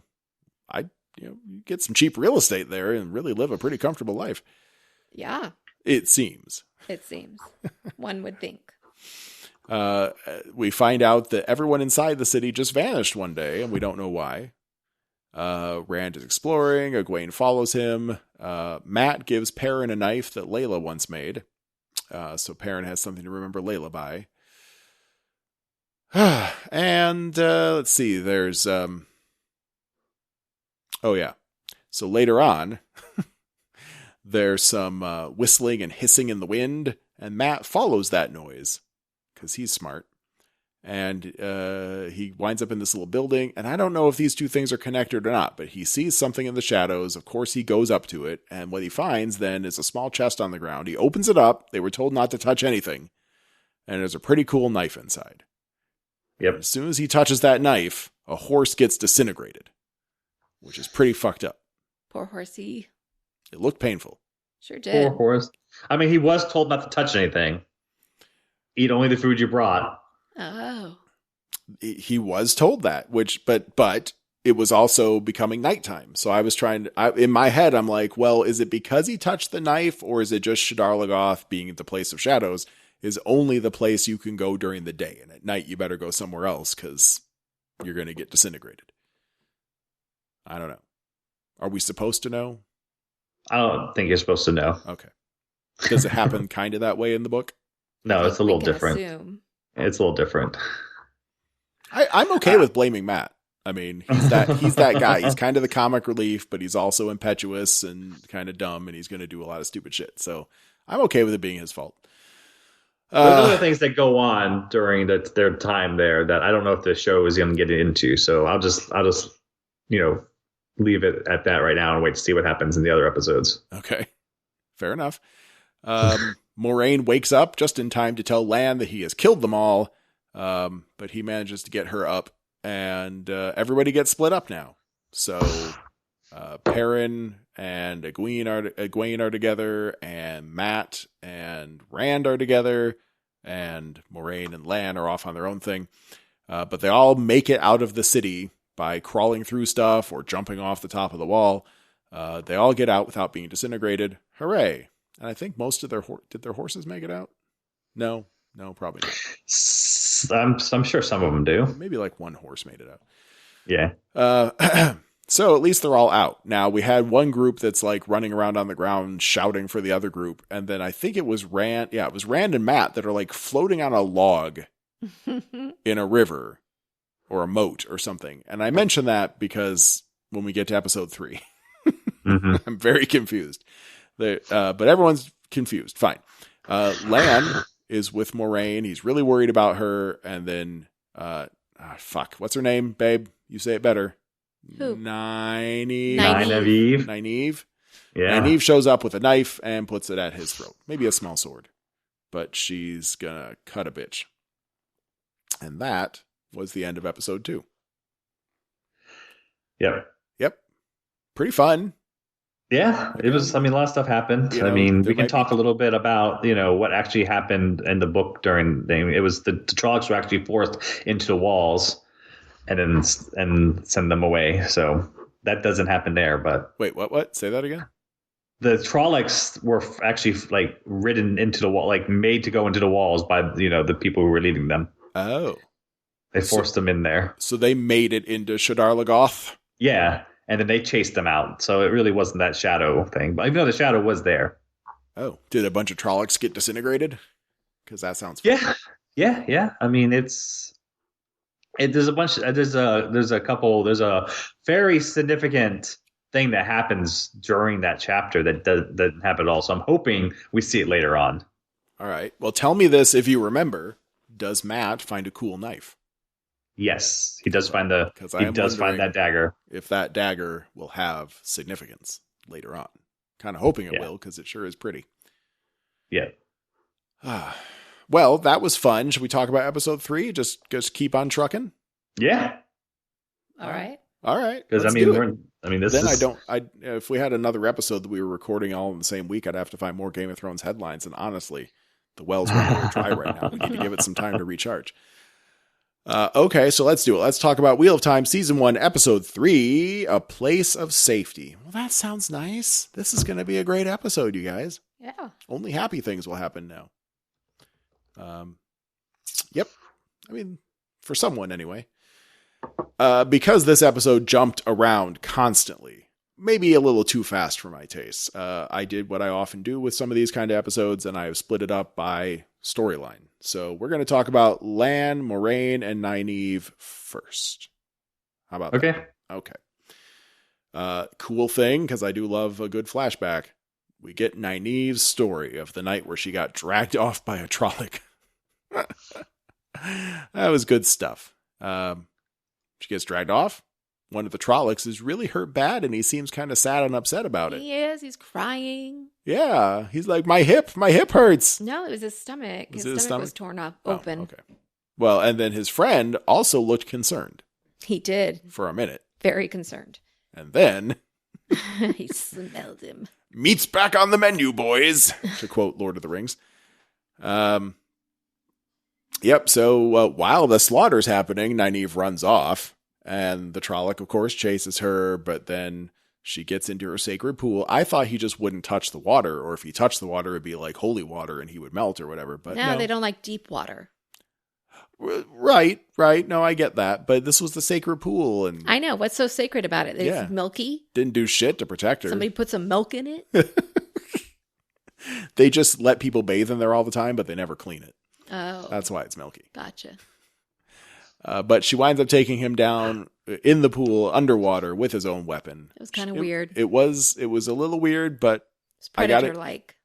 get some cheap real estate there and really live a pretty comfortable life. Yeah. It seems. One would think. We find out that everyone inside the city just vanished one day, and we don't know why. Rand is exploring. Egwene follows him. Matt gives Perrin a knife that Layla once made. So Perrin has something to remember Layla by. And let's see. There's... So later on, there's some whistling and hissing in the wind, and Matt follows that noise because he's smart. And he winds up in this little building, and I don't know if these two things are connected or not, but he sees something in the shadows. Of course, he goes up to it, and what he finds then is a small chest on the ground. He opens it up. They were told not to touch anything, and there's a pretty cool knife inside. Yep. As soon as he touches that knife, a horse gets disintegrated, which is pretty fucked up. Poor horsey. It looked painful. Sure did. Poor horse. I mean, he was told not to touch anything. Eat only the food you brought. Oh. He was told that, but it was also becoming nighttime. So I was in my head, I'm like, well, is it because he touched the knife, or is it just Shadar Logoth, being the place of shadows, is only the place you can go during the day, and at night you better go somewhere else because you're going to get disintegrated. I don't know. Are we supposed to know? I don't think you're supposed to know. Okay. Does it happen kind of that way in the book? No, it's a little different. Assume. It's a little different. I'm okay with blaming Matt. I mean, he's that guy. He's kind of the comic relief, but he's also impetuous and kind of dumb, and he's going to do a lot of stupid shit. So I'm okay with it being his fault. There's other things that go on during their time there that I don't know if the show is going to get into. So I'll just leave it at that right now and wait to see what happens in the other episodes. Okay, fair enough. Moraine wakes up just in time to tell Lan that he has killed them all, but he manages to get her up, and everybody gets split up now. So Perrin and Egwene are together, and Matt and Rand are together, and Moraine and Lan are off on their own thing. But they all make it out of the city by crawling through stuff or jumping off the top of the wall. They all get out without being disintegrated. Hooray! And I think most of did their horses make it out? No, probably not. I'm sure some of them do. Maybe like one horse made it out. Yeah. So at least they're all out. Now, we had one group that's like running around on the ground shouting for the other group. And then I think it was Rand. Yeah, it was Rand and Matt that are like floating on a log in a river or a moat or something. And I mention that because when we get to episode 3, I'm very confused. But everyone's confused. Fine. Lan is with Moraine. He's really worried about her. And then, what's her name, babe? You say it better. Who? Nynaeve. Yeah. Nynaeve shows up with a knife and puts it at his throat. Maybe a small sword. But she's gonna cut a bitch. And that was the end of episode 2. Yep. Pretty fun. Yeah, it was. I mean, a lot of stuff happened. We can talk a little bit about, what actually happened in the book during it was the Trollocs were actually forced into the walls and send them away. So that doesn't happen there. But wait, what? Say that again. The Trollocs were actually like ridden into the wall, like made to go into the walls by the people who were leading them. Oh, they forced them in there. So they made it into Shadar Logoth. Yeah. And then they chased them out. So it really wasn't that shadow thing. But even though the shadow was there. Oh, did a bunch of Trollocs get disintegrated? Because that sounds fun. Yeah. I mean, there's a very significant thing that happens during that chapter that doesn't happen at all. So I'm hoping we see it later on. All right. Well, tell me this if you remember. Does Matt find a cool knife? Yes, he does find that dagger. If that dagger will have significance later on. Kind of hoping it will, because it sure is pretty. Yeah. Well, that was fun. Should we talk about episode 3? Just keep on trucking? Yeah. All right. All right. Because if we had another episode that we were recording all in the same week, I'd have to find more Game of Thrones headlines. And honestly, the well's running a little dry right now. We need to give it some time to recharge. Okay, so let's do it. Let's talk about Wheel of Time Season 1, Episode 3, A Place of Safety. Well, that sounds nice. This is going to be a great episode, you guys. Yeah. Only happy things will happen now. Yep. I mean, for someone anyway. Because this episode jumped around constantly, maybe a little too fast for my taste. I did what I often do with some of these kind of episodes, and I've split it up by storyline. So we're going to talk about Lan, Moiraine, and Nynaeve first. How about that? Okay. Cool thing, because I do love a good flashback. We get Nynaeve's story of the night where she got dragged off by a Trolloc. That was good stuff. She gets dragged off. One of the Trollocs is really hurt bad, and he seems kind of sad and upset about it. He is. He's crying. Yeah. He's like, my hip hurts. No, it was his stomach. His stomach was torn up, open. Okay. Well, and then his friend also looked concerned. He did. For a minute. Very concerned. And then... he smelled him. Meat's back on the menu, boys, to quote Lord of the Rings. Yep, so while the slaughter's happening, Nynaeve runs off, and the Trolloc, of course, chases her, but then she gets into her sacred pool. I thought he just wouldn't touch the water, or if he touched the water, it'd be like holy water, and he would melt or whatever. But no, they don't like deep water. Right. No, I get that, but this was the sacred pool. And I know. What's so sacred about it? It's milky. Didn't do shit to protect her. Somebody put some milk in it. They just let people bathe in there all the time, but they never clean it. Oh. That's why it's milky. Gotcha. But she winds up taking him down in the pool underwater with his own weapon. It was kind of weird. It was a little weird, but it's Predator-like.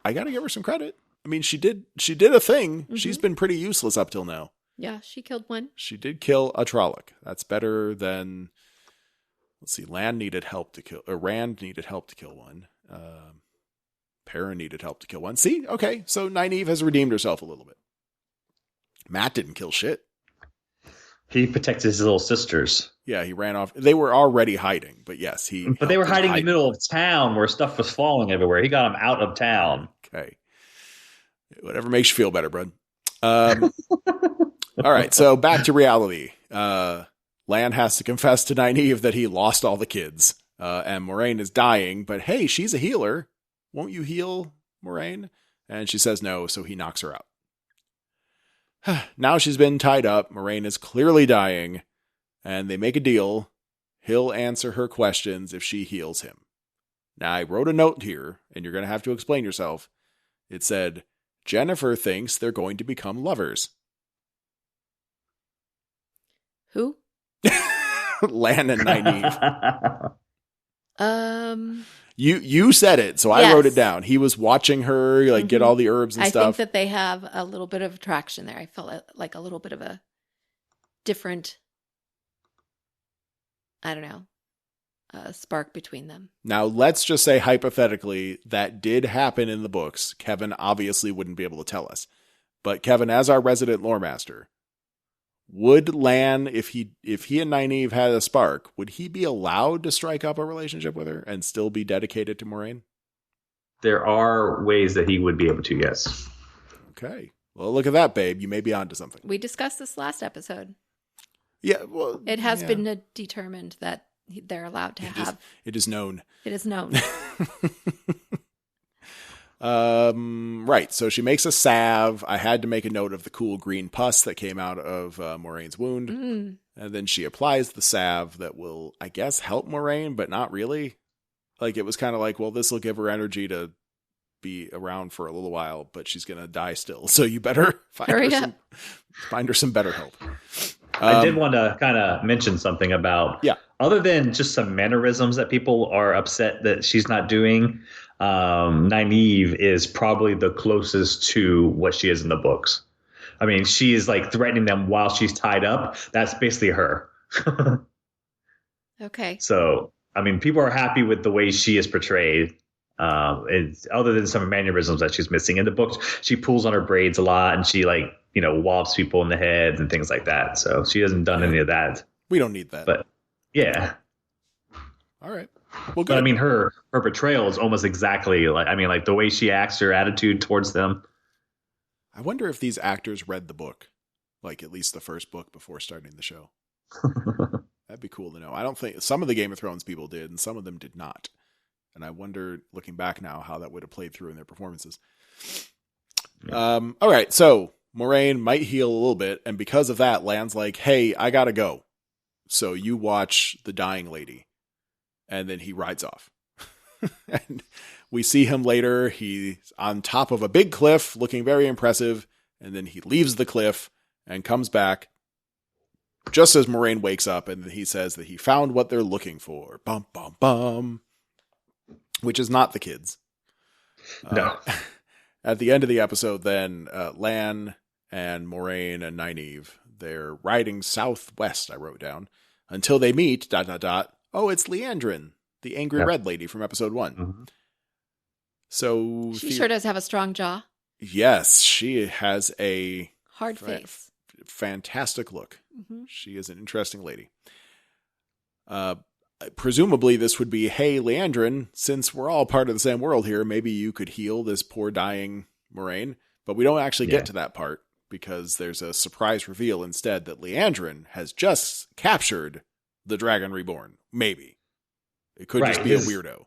I got to give her some credit. I mean, she did a thing. Mm-hmm. She's been pretty useless up till now. Yeah, she killed one. She did kill a Trolloc. That's better than, let's see, Rand needed help to kill one. Perrin needed help to kill one. See? Okay, so Nynaeve has redeemed herself a little bit. Matt didn't kill shit. He protected his little sisters. Yeah, he ran off. They were already hiding, but yes, But they were hiding in the middle of town where stuff was falling everywhere. He got them out of town. Okay. Whatever makes you feel better, bud. All right, so back to reality. Lan has to confess to Nynaeve that he lost all the kids. And Moiraine is dying, but hey, she's a healer. Won't you heal, Moiraine? And she says no, so he knocks her out. Now she's been tied up. Moiraine is clearly dying, and they make a deal. He'll answer her questions if she heals him. Now, I wrote a note here, and you're going to have to explain yourself. It said, Jennifer thinks they're going to become lovers. Who? Lan and Nynaeve. You said it, so I wrote it down. He was watching her get all the herbs and stuff. I think that they have a little bit of attraction there. I felt like a little bit of a different, I don't know, spark between them. Now, let's just say hypothetically that did happen in the books. Kevin obviously wouldn't be able to tell us. But Kevin, as our resident lore master, would Lan, if he and Nynaeve had a spark, would he be allowed to strike up a relationship with her and still be dedicated to Moiraine? There are ways that he would be able to, yes. Okay. Well, look at that, babe. You may be onto something. We discussed this last episode. Yeah, well... It has been determined that they're allowed to have... It is known. It is known. Right. So she makes a salve. I had to make a note of the cool green pus that came out of Moraine's wound. Mm. And then she applies the salve that will, I guess, help Moiraine, but not really. Like, it was kind of like, well, this will give her energy to be around for a little while, but she's going to die still. So you better find her some better help. I did want to kind of mention something about, other than just some mannerisms that people are upset that she's not doing, Nynaeve is probably the closest to what she is in the books. I mean, she is like threatening them while she's tied up. That's basically her. Okay. So, I mean, people are happy with the way she is portrayed. It's, other than some mannerisms that she's missing in the books, she pulls on her braids a lot, and she like wallops people in the head and things like that. So she hasn't done any of that. We don't need that. But yeah. All right. Well, good. But I mean, her portrayal is almost exactly like the way she acts, her attitude towards them. I wonder if these actors read the book, like at least the first book before starting the show. That'd be cool to know. I don't think some of the Game of Thrones people did, and some of them did not. And I wonder, looking back now, how that would have played through in their performances. Yeah. All right. So Moiraine might heal a little bit. And because of that, Lan's like, hey, I got to go. So you watch the dying lady. And then he rides off. And we see him later. He's on top of a big cliff looking very impressive. And then he leaves the cliff and comes back just as Moiraine wakes up. And he says that he found what they're looking for. Bum, bum, bum. Which is not the kids. No. At the end of the episode, then Lan and Moiraine and Nynaeve, they're riding southwest, I wrote down, until they meet, ... Oh, it's Liandrin, the angry red lady from episode 1. Mm-hmm. So she sure does have a strong jaw. Yes, she has a hard face. Fantastic look. Mm-hmm. She is an interesting lady. Presumably this would be, hey, Liandrin, since we're all part of the same world here, maybe you could heal this poor dying Moiraine. But we don't actually get to that part because there's a surprise reveal instead that Liandrin has just captured the Dragon Reborn. Maybe. It could just be a weirdo.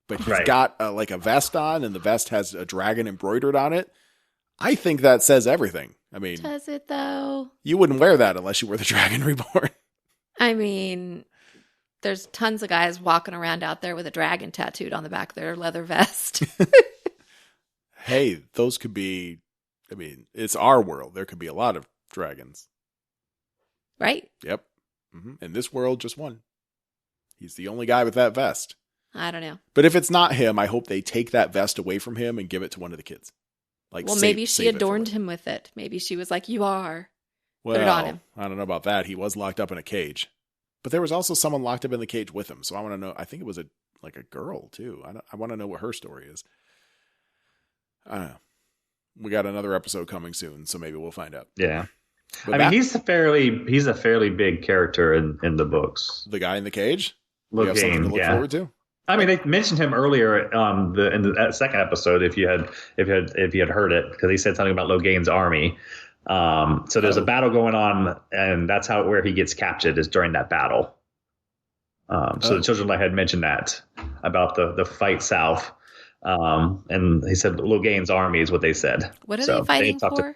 But he's got like a vest on, and the vest has a dragon embroidered on it. I think that says everything. I mean... Does it, though? You wouldn't wear that unless you were the Dragon Reborn. I mean... There's tons of guys walking around out there with a dragon tattooed on the back of their leather vest. Hey, those could be... I mean, it's our world. There could be a lot of dragons. Right? Yep. Mm-hmm. In this world, just one. He's the only guy with that vest. I don't know. But if it's not him, I hope they take that vest away from him and give it to one of the kids. Well, maybe she adorned him with it. Maybe she was like, you are. Well, put it on him. I don't know about that. He was locked up in a cage. But there was also someone locked up in the cage with him. So I want to know. I think it was a girl, too. I want to know what her story is. I don't know. We got another episode coming soon, so maybe we'll find out. Yeah. But I mean, he's a fairly big character in the books. The guy in the cage? You have something to look forward to? I mean, they mentioned him earlier in the second episode. If you had heard it, because he said something about Logain's army. So there's a battle going on, and that's where he gets captured is during that battle. So the Children of Light had mentioned that about the fight south. And he said Logain's army is what they said. What are they fighting for?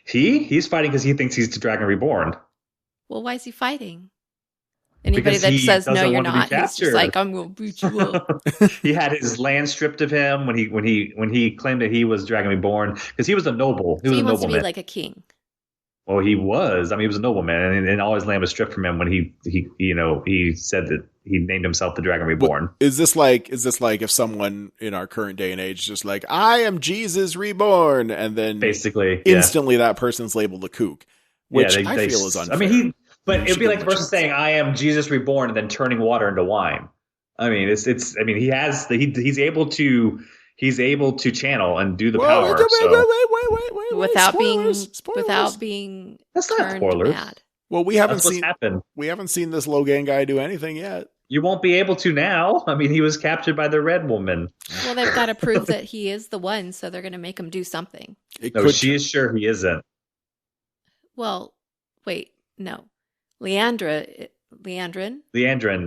He's fighting because he thinks he's the Dragon Reborn. Well, why is he fighting? Anybody that says no, you're not. He's just like, I'm going to beat you up. He had his land stripped of him when he claimed that he was Dragon Reborn because he was a noble. He wants to be like a king. Well, he was. I mean, he was a nobleman, and all his land was stripped from him when he said that he named himself the Dragon Reborn. Well, is this like if someone in our current day and age just like, I am Jesus Reborn, and then basically instantly that person's labeled a kook, which I feel is unfair. I mean, but it'd be like the person saying, I am Jesus Reborn, and then turning water into wine. I mean, I mean, he's able to channel and do the power. Wait, without being that's not spoilers. Mad. Well, we haven't seen this Logain guy do anything yet. You won't be able to now. I mean, he was captured by the Red Woman. Well, they've got to prove that he is the one, so they're going to make him do something. She is sure he isn't. Well, wait, no. Liandrin,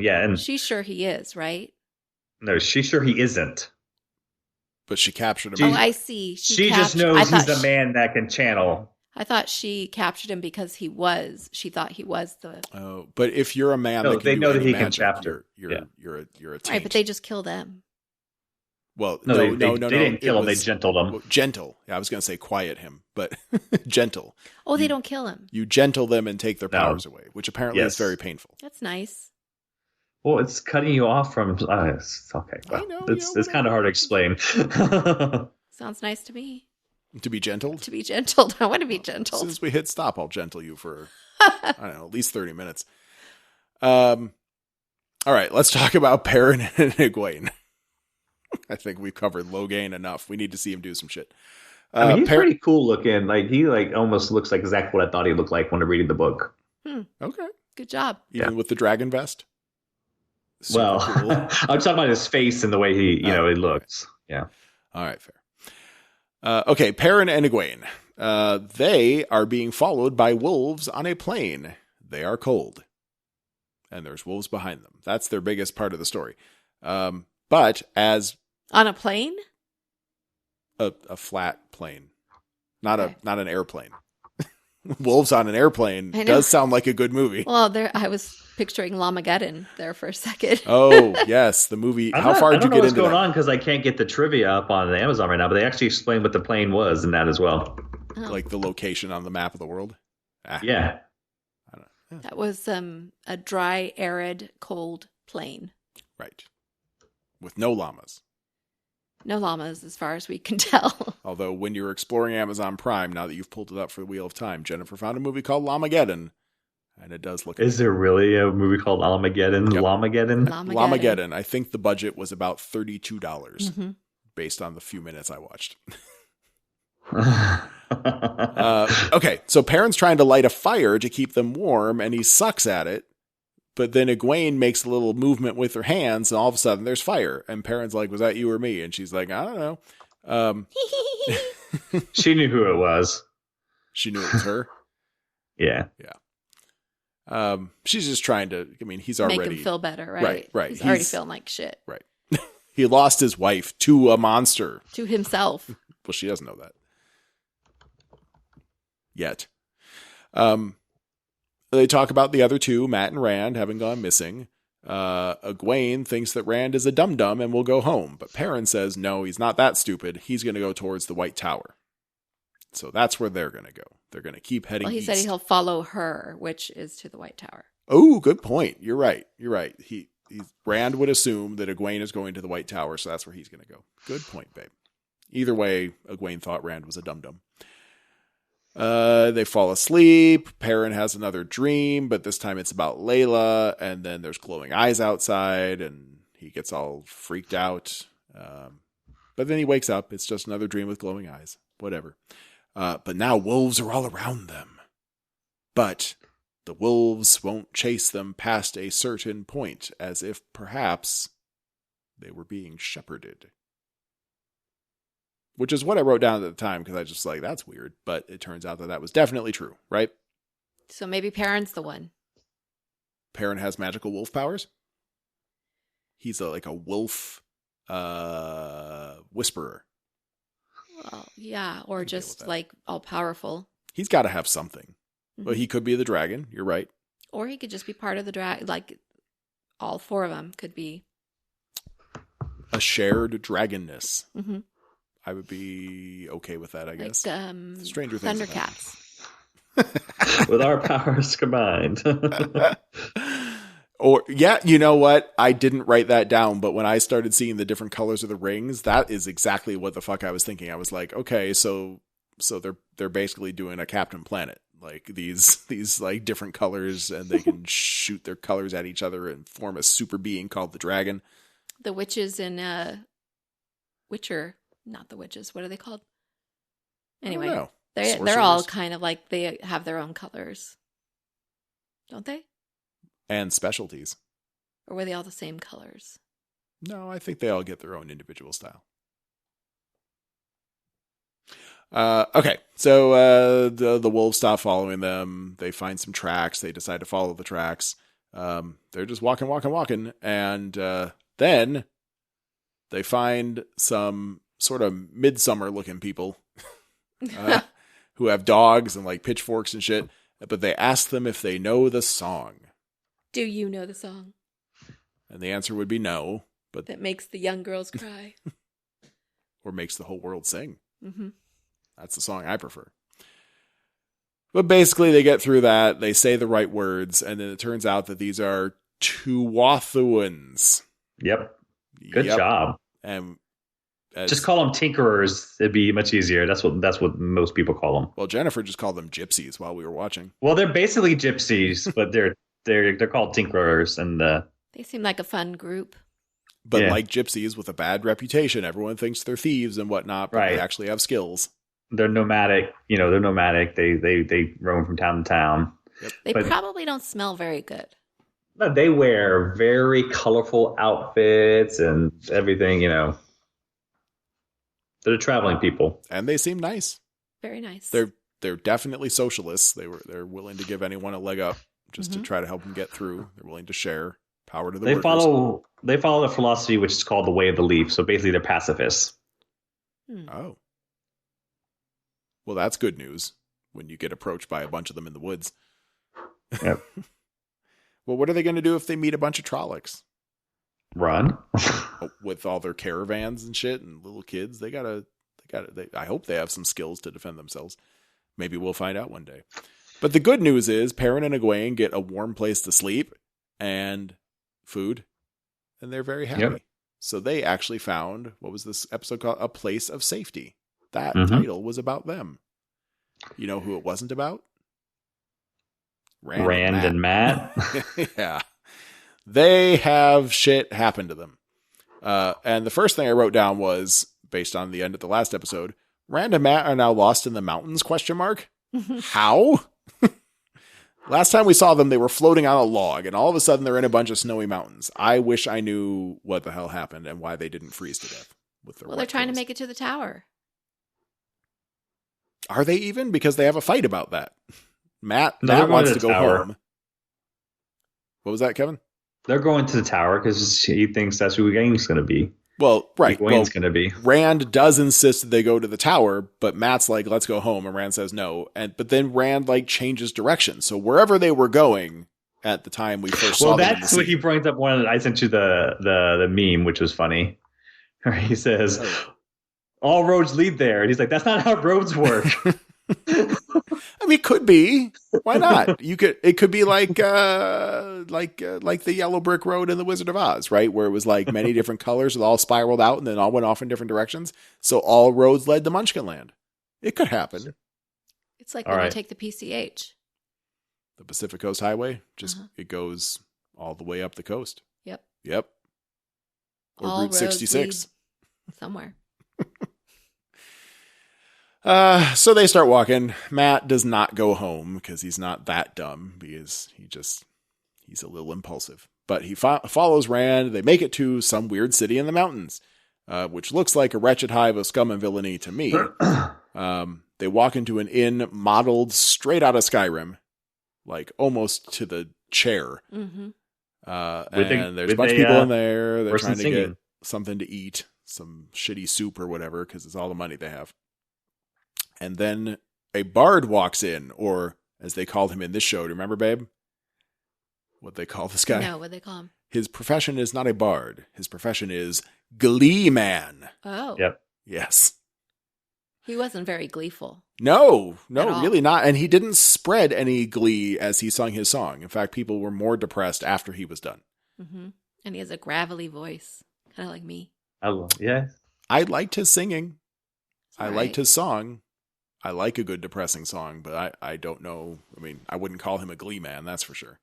yeah. And she's sure he is, right? No, she's sure he isn't. But she captured him. Oh, I see. She just knows he's a man that can channel. I thought she captured him because she thought he was the... Oh, but if you're a man they know that he can capture. You're a taint. Right, but they just killed him. Well, no. They didn't kill him. They gentled him. Well, gentle. Yeah, I was going to say quiet him, but gentle. Oh, they don't kill him. You gentle them and take their powers away, which apparently is very painful. That's nice. Well, it's cutting you off from... okay. Well, I know, it's kind of hard to explain. Sounds nice to me. To be gentled? To be gentled. I want to be gentled. As soon as we hit stop, I'll gentle you for, I don't know, at least 30 minutes. All right, let's talk about Perrin and Egwene. I think we've covered Logain enough. We need to see him do some shit. I mean, he's pretty cool looking. Like he almost looks like exactly what I thought he looked like when I'm reading the book. Okay. Good job. Even with the dragon vest? Super cool. I'm talking about his face and the way he looks. Right. Yeah. All right, fair. Okay, Perrin and Egwene. They are being followed by wolves on a plain. They are cold. And there's wolves behind them. That's their biggest part of the story. But as... On a plane? A flat plane. Not an airplane. Wolves on an airplane does sound like a good movie. Well, I was picturing Lamageddon there for a second. Oh, yes, the movie. How far did you get into that? I don't know what's going on because I can't get the trivia up on Amazon right now, but they actually explain what the plane was in that as well. Oh. Like the location on the map of the world? Yeah. I don't know. That was a dry, arid, cold plane. Right. With no llamas. No llamas, as far as we can tell. Although, when you're exploring Amazon Prime, now that you've pulled it up for the Wheel of Time, Jennifer found a movie called Lamageddon, and it does look... Is there really a movie called Lamageddon? Yep. Lamageddon? Lamageddon. I think the budget was about $32, based on the few minutes I watched. Okay, so Perrin's trying to light a fire to keep them warm, and he sucks at it. But then Egwene makes a little movement with her hands, and all of a sudden there's fire. And Perrin's like, was that you or me? And she's like, I don't know. She knew who it was. She knew it was her? Yeah. Yeah. She's just trying to, he's already... Make him feel better, right? Right. He's already feeling like shit. Right. He lost his wife to a monster. To himself. Well, she doesn't know that. Yet. They talk about the other two, Matt and Rand, having gone missing. Egwene thinks that Rand is a dum-dum and will go home. But Perrin says, no, he's not that stupid. He's going to go towards the White Tower. So that's where they're going to go. They're going to keep heading east. Well, he said he'll follow her, which is to the White Tower. Oh, good point. You're right. Rand would assume that Egwene is going to the White Tower, so that's where he's going to go. Good point, babe. Either way, Egwene thought Rand was a dum-dum. They fall asleep. Perrin has another dream, but this time it's about Layla, and then there's glowing eyes outside, and he gets all freaked out. But then he wakes up. It's just another dream with glowing eyes. Whatever. But now wolves are all around them. But the wolves won't chase them past a certain point, as if perhaps they were being shepherded. Which is what I wrote down at the time, because I just that's weird. But it turns out that was definitely true, right? So maybe Perrin's the one. Perrin has magical wolf powers? He's like a wolf whisperer. Well, yeah, or just all powerful. He's got to have something. Mm-hmm. Well, he could be the dragon. You're right. Or he could just be part of the dragon. Like all four of them could be a shared dragonness. Mm-hmm. I would be okay with that, I guess. Stranger Things. Thundercats. With our powers combined. Or, yeah, you know what? I didn't write that down, but when I started seeing the different colors of the rings, that is exactly what the fuck I was thinking. I was like, okay, so they're basically doing a Captain Planet. Like these like different colors, and they can shoot their colors at each other and form a super being called the dragon. The witches in Witcher. Not the witches. What are they called? Anyway, they're all kind of like they have their own colors, don't they? And specialties. Or were they all the same colors? No, I think they all get their own individual style. Okay, so the wolves stop following them. They find some tracks. They decide to follow the tracks. They're just walking, and then they find some sort of midsummer-looking people who have dogs and like pitchforks and shit. But they ask them if they know the song. Do you know the song? And the answer would be no. But that makes the young girls cry. Or makes the whole world sing. Mm-hmm. That's the song I prefer. But basically they get through that. They say the right words. And then it turns out that these are Tuathuans. Yep. Good job. And just call them tinkerers. It'd be much easier. That's what most people call them. Well, Jennifer just called them gypsies while we were watching. Well, they're basically gypsies, but they're called tinkerers, and they seem like a fun group. But like gypsies with a bad reputation, everyone thinks they're thieves and whatnot, but they actually have skills. They're nomadic. They're nomadic. They roam from town to town. Yep. They probably don't smell very good. But they wear very colorful outfits and everything. They're traveling people, and they seem nice. Very nice. They're definitely socialists. They're willing to give anyone a leg up just to try to help them get through. They're willing to share power to the workers. They follow the philosophy which is called the way of the leaf. So basically, they're pacifists. Oh, well, that's good news when you get approached by a bunch of them in the woods. Yep. Well, what are they going to do if they meet a bunch of Trollocs? Run. With all their caravans and shit and little kids, they gotta. I hope they have some skills to defend themselves. Maybe we'll find out one day. But the good news is Perrin and Egwene get a warm place to sleep and food, and they're very happy. Yep. So they actually found, what was this episode called? A Place of Safety. That title was about them. You know who it wasn't about? Rand and Matt. Yeah. They have shit happen to them. And the first thing I wrote down was, based on the end of the last episode, Rand and Matt are now lost in the mountains, ? How? Last time we saw them, they were floating on a log, and all of a sudden they're in a bunch of snowy mountains. I wish I knew what the hell happened and why they didn't freeze to death. They're trying to make it to the tower. Are they even? Because they have a fight about that. Matt wants to go home. What was that, Kevin? They're going to the tower because he thinks that's who Egwene's going to be. Well, right. Egwene's going to be. Rand does insist that they go to the tower, but Matt's like, let's go home. And Rand says no. But then Rand changes direction. So wherever they were going at the time we first saw them. Well, that's what he brings up. I sent you the meme, which was funny. Where he says, all roads lead there. And he's like, that's not how roads work. I mean, it could be. Why not? It could be like the yellow brick road in The Wizard of Oz, right? Where it was many different colors that all spiraled out and then all went off in different directions. So all roads led to Munchkinland. It could happen. It's like when you take the PCH. The Pacific Coast Highway. It goes all the way up the coast. Yep. Or all Route 66. Somewhere. So they start walking. Matt does not go home because he's not that dumb, because he's a little impulsive. But he follows Rand. They make it to some weird city in the mountains, which looks like a wretched hive of scum and villainy to me. They walk into an inn modeled straight out of Skyrim, almost to the chair. Mm-hmm. And there's a bunch of people in there. They're trying to get something to eat, some shitty soup or whatever, because it's all the money they have. And then a bard walks in, or as they called him in this show. Do you remember, babe? What they call this guy? No, what they call him? His profession is not a bard. His profession is Glee Man. Oh. Yep. Yes. He wasn't very gleeful. No, really not. And he didn't spread any glee as he sung his song. In fact, people were more depressed after he was done. Mm-hmm. And he has a gravelly voice, kind of like me. I liked his singing. I right. liked his song. I like a good depressing song, but I don't know. I mean, I wouldn't call him a glee man, that's for sure.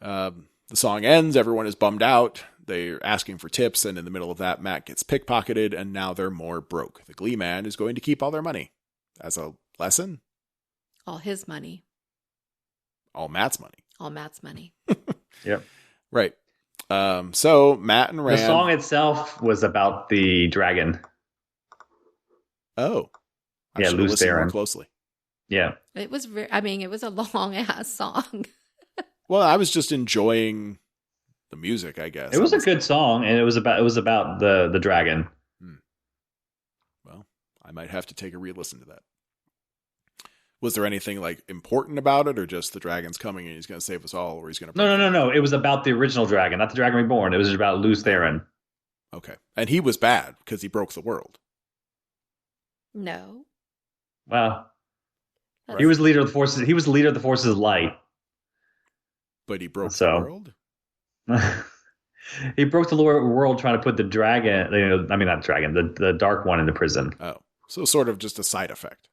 The song ends. Everyone is bummed out. They're asking for tips, and in the middle of that, Matt gets pickpocketed, and now they're more broke. The glee man is going to keep all their money. As a lesson? All his money. All Matt's money. All Matt's money. Yep. Right. So Matt and Rand. The song itself was about the dragon. Oh. Yeah, Lose Theron. More closely. Yeah. It was it was a long ass song. Well, I was just enjoying the music, I guess. It was a good song, and it was about the dragon. Well, I might have to take a re-listen to that. Was there anything important about it, or just the dragon's coming and he's going to save us all, or he's going to? No. It was about the original dragon, not the Dragon Reborn. It was about Lose Theron. Okay, and he was bad because he broke the world. No. Well, right. He was leader of the forces. He was the leader of the forces of light. But he broke the world? He broke the world trying to put the dragon, not dragon, the dark one into prison. Oh, so sort of just a side effect.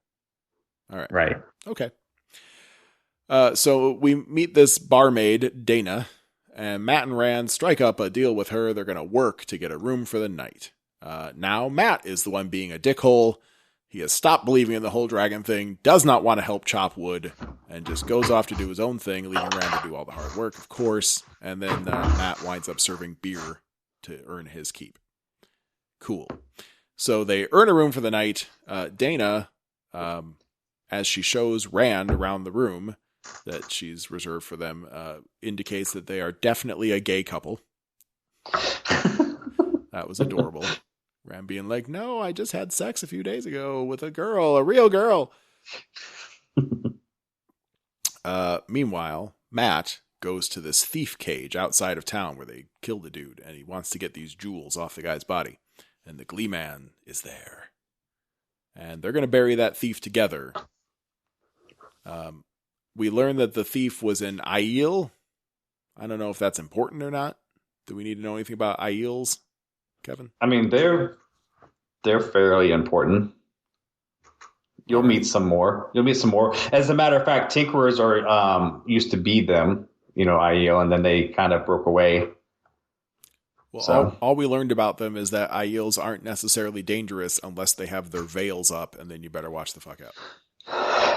All right. Right. Okay. So we meet this barmaid, Dana, and Matt and Rand strike up a deal with her. They're going to work to get a room for the night. Now Matt is the one being a dickhole. He has stopped believing in the whole dragon thing, does not want to help chop wood, and just goes off to do his own thing, leaving Rand to do all the hard work, of course. And then Matt winds up serving beer to earn his keep. Cool. So they earn a room for the night. Dana, as she shows Rand around the room that she's reserved for them, indicates that they are definitely a gay couple. That was adorable. Rand being like, no, I just had sex a few days ago with a girl, a real girl. Meanwhile, Matt goes to this thief cage outside of town where they killed the dude, and he wants to get these jewels off the guy's body. And the Glee Man is there. And they're going to bury that thief together. We learn that the thief was in Aiel. I don't know if that's important or not. Do we need to know anything about Aiels, Kevin? I mean, they're fairly important. You'll meet some more. As a matter of fact, Tinkerers are used to be them, Aiel, and then they kind of broke away. Well, so all we learned about them is that Aiels aren't necessarily dangerous unless they have their veils up, and then you better watch the fuck out.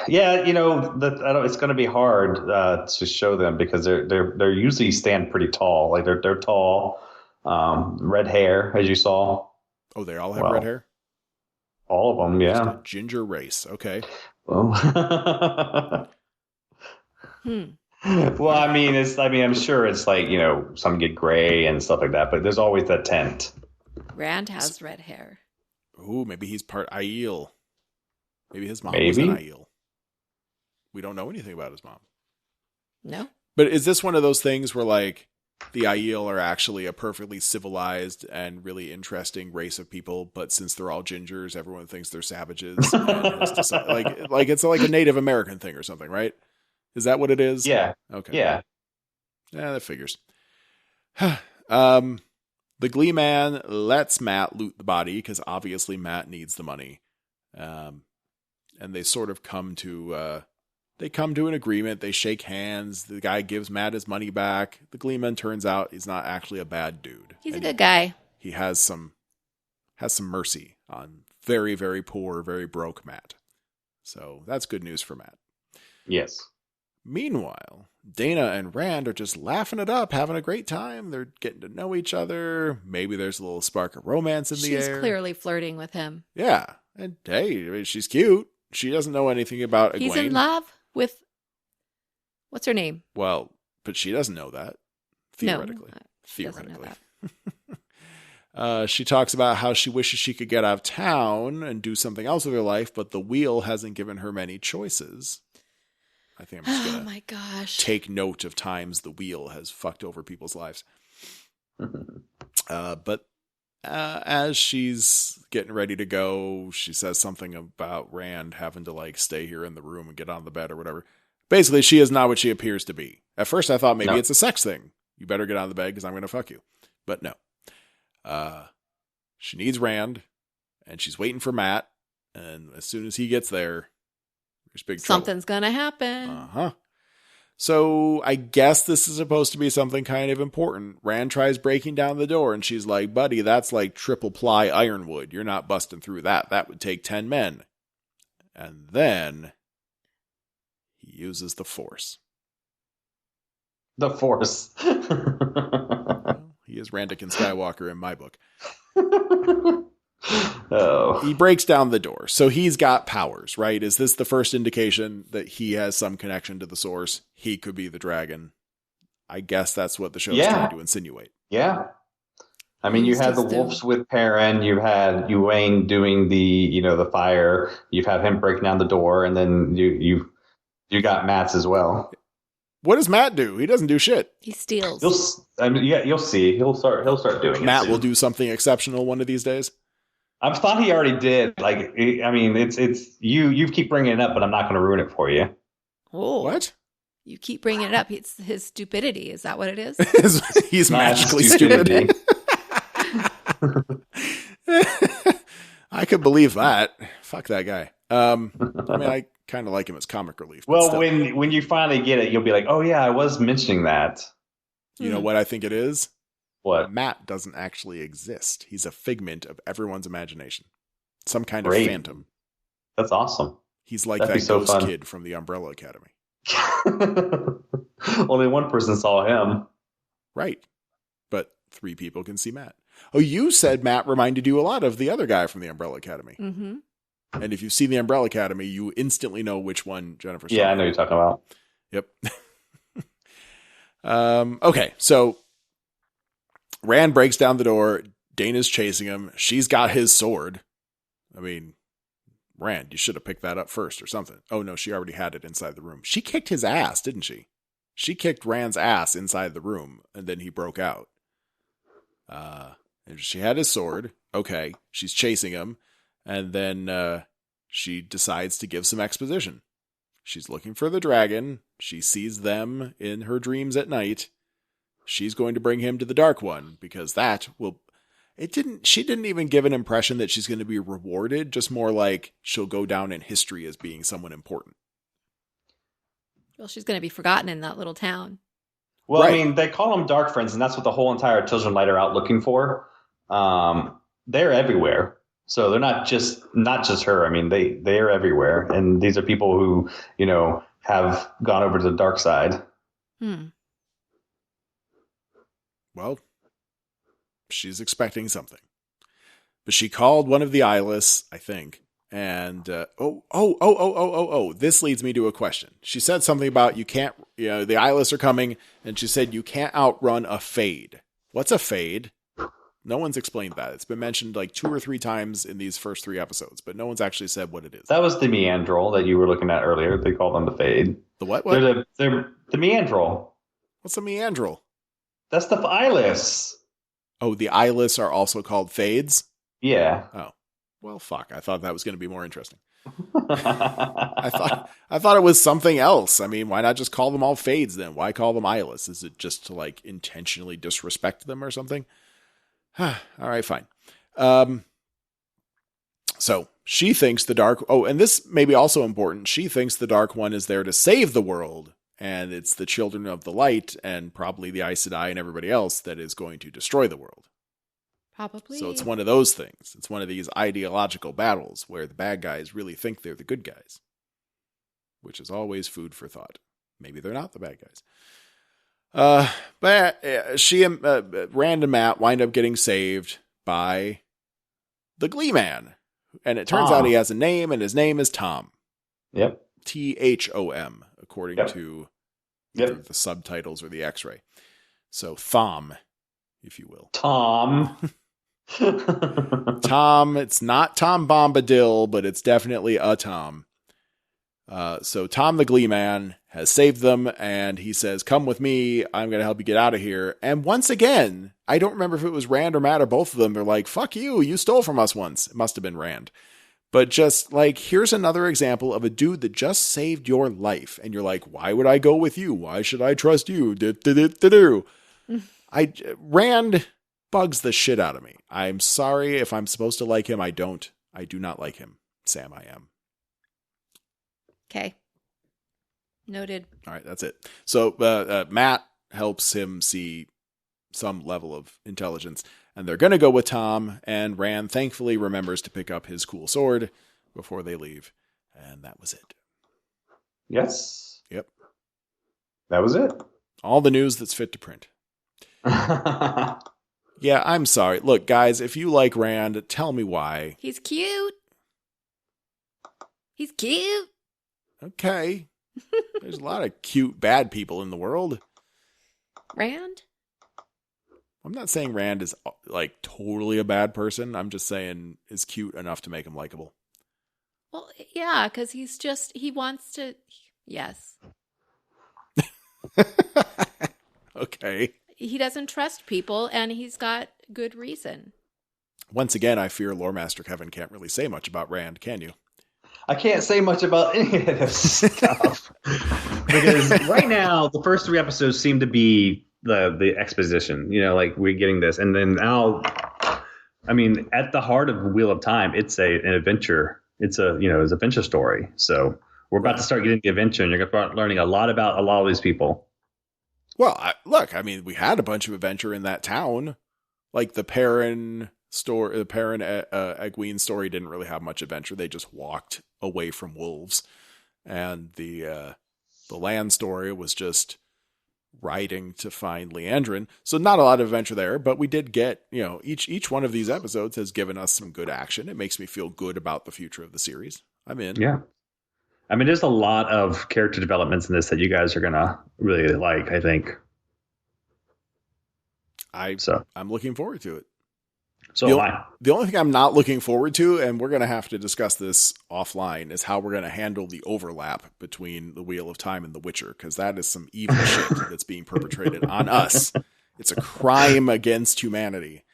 Yeah, it's going to be hard to show them because they're usually stand pretty tall. Like they're tall, red hair, as you saw. Oh, they all have red hair? All of them, yeah. Just a ginger race, okay. Well, well, I'm sure it's like, some get gray and stuff like that, but there's always that tint. Rand has red hair. Ooh, maybe he's part Aiel. Maybe his mom was an Aiel. We don't know anything about his mom. No. But is this one of those things where, like, the Aiel are actually a perfectly civilized and really interesting race of people, but since they're all gingers, everyone thinks they're savages? Like it's like a Native American thing or something, right? Is that what it is? Yeah. Okay. Yeah. Yeah, that figures. The Glee Man lets Matt loot the body because obviously Matt needs the money. And they sort of come to an agreement. They shake hands. The guy gives Matt his money back. The Gleeman turns out he's not actually a bad dude. He's a good guy. He has some mercy on very, very poor, very broke Matt. So that's good news for Matt. Yes. Meanwhile, Dana and Rand are just laughing it up, having a great time. They're getting to know each other. Maybe there's a little spark of romance in the air. She's clearly flirting with him. Yeah. And hey, she's cute. She doesn't know anything about Egwene. He's in love with, what's her name? Well, but she doesn't know that. Theoretically. No, she doesn't know that. She talks about how she wishes she could get out of town and do something else with her life, but the wheel hasn't given her many choices. I think I'm just going to take note of times the wheel has fucked over people's lives. But as she's getting ready to go, she says something about Rand having to like stay here in the room and get on the bed or whatever. Basically, she is not what she appears to be. At first, I thought maybe it's a sex thing. You better get on the bed because I'm going to fuck you. But no. She needs Rand, and she's waiting for Matt. And as soon as he gets there, there's big trouble. Something's going to happen. Uh-huh. So I guess this is supposed to be something kind of important. Rand tries breaking down the door, and she's like, buddy, that's like triple ply ironwood. You're not busting through that. That would take 10 men. And then he uses the Force. The Force. He is Randikin Skywalker in my book. Oh. He breaks down the door. So he's got powers, right? Is this the first indication that he has some connection to the Source? He could be the dragon. I guess that's what the show is trying to insinuate. Yeah. I mean, you had the wolves with Perrin. You had Egwene doing the fire. You've had him breaking down the door, and then you got Matt's as well. What does Matt do? He doesn't do shit. He steals. You'll see. He'll start doing it. Matt will do something exceptional one of these days. I thought he already did. Like, I mean, it's you keep bringing it up, but I'm not going to ruin it for you. Oh, what? You keep bringing it up. It's his stupidity. Is that what it is? He's magically stupid. I could believe that. Fuck that guy. I mean, I kind of like him as comic relief. Well, when you finally get it, you'll be like, oh yeah, I was mentioning that. You know what I think it is? What? Matt doesn't actually exist. He's a figment of everyone's imagination. Some kind of phantom. That's awesome. He's like that ghost kid from the Umbrella Academy. Only one person saw him. Right. But 3 people can see Matt. Oh, you said Matt reminded you a lot of the other guy from the Umbrella Academy. Mm-hmm. And if you've seen the Umbrella Academy, you instantly know which one Jennifer's talking about. Yeah, I know you're talking about. Yep. Okay, so Rand breaks down the door. Dana's chasing him. She's got his sword. I mean, Rand, you should have picked that up first or something. Oh, no, she already had it inside the room. She kicked his ass, didn't she? She kicked Rand's ass inside the room, and then he broke out. And she had his sword. Okay, she's chasing him. And then she decides to give some exposition. She's looking for the dragon. She sees them in her dreams at night. She's going to bring him to the Dark One because that will... She didn't even give an impression that she's going to be rewarded, just more like she'll go down in history as being someone important. Well, she's going to be forgotten in that little town. Well, right. I mean, they call them dark friends, and that's what the whole entire Children Light are out looking for. They're everywhere. So they're not just her. I mean, they are everywhere. And these are people who, have gone over to the dark side. Well, she's expecting something. But she called one of the eyeless, I think. And, this leads me to a question. She said something about the eyeless are coming, and she said you can't outrun a fade. What's a fade? No one's explained that. It's been mentioned like 2 or 3 times in these first 3 episodes, but no one's actually said what it is. That was the Meandrol that you were looking at earlier. They call them the fade. The what? They're the Meandrol. What's a Meandrol? That's the eyeless. Oh, the eyeless are also called fades? Yeah. Oh. Well, fuck. I thought that was going to be more interesting. I thought it was something else. I mean, why not just call them all fades then? Why call them eyeless? Is it just to like intentionally disrespect them or something? All right, fine. So she thinks the Dark... Oh, and this may be also important. She thinks the Dark One is there to save the world, and it's the Children of the Light and probably the Aes Sedai and everybody else that is going to destroy the world. Probably. So it's one of those things. It's one of these ideological battles where the bad guys really think they're the good guys, which is always food for thought. Maybe they're not the bad guys. But she and Rand and Matt wind up getting saved by the Glee Man. And it turns out he has a name, and his name is Tom. Yep. Thom, according to either the subtitles or the X-ray. So Thom, if you will. Tom. Tom. It's not Tom Bombadil, but it's definitely a Tom. So Tom the Glee Man has saved them, and he says, come with me, I'm going to help you get out of here. And once again, I don't remember if it was Rand or Matt or both of them. They're like, fuck you, you stole from us once. It must have been Rand. But just like, here's another example of a dude that just saved your life. And you're like, why would I go with you? Why should I trust you? Rand bugs the shit out of me. I'm sorry if I'm supposed to like him. I don't. I do not like him. Sam, I am. Okay. Noted. All right, that's it. So Matt helps him see some level of intelligence, and they're going to go with Tom, and Rand thankfully remembers to pick up his cool sword before they leave, and that was it. Yes. Yep. That was it. All the news that's fit to print. Yeah, I'm sorry. Look, guys, if you like Rand, tell me why. He's cute. He's cute. Okay. There's a lot of cute bad people in the world. Rand? I'm not saying Rand is like totally a bad person. I'm just saying is cute enough to make him likable. Well, yeah, because he wants to, yes. Okay. He doesn't trust people, and he's got good reason. Once again, I fear Loremaster Kevin can't really say much about Rand, can you? I can't say much about any of this stuff. Because right now, the first 3 episodes seem to be the exposition. Like we're getting this. And then now, I mean, at the heart of Wheel of Time, it's an adventure. It's an adventure story. So we're about to start getting the adventure, and you're going to start learning a lot about a lot of these people. Well, look, we had a bunch of adventure in that town. Like the Perrin story, the Perrin Egwene story didn't really have much adventure. They just walked away from wolves. And the land story was just riding to find Leandrin. So not a lot of adventure there, but we did get, each one of these episodes has given us some good action. It makes me feel good about the future of the series. I'm in. Yeah. I mean, there's a lot of character developments in this that you guys are going to really like, I think. I'm looking forward to it. So am I. The only thing I'm not looking forward to, and we're going to have to discuss this offline, is how we're going to handle the overlap between the Wheel of Time and The Witcher, because that is some evil shit that's being perpetrated on us. It's a crime against humanity.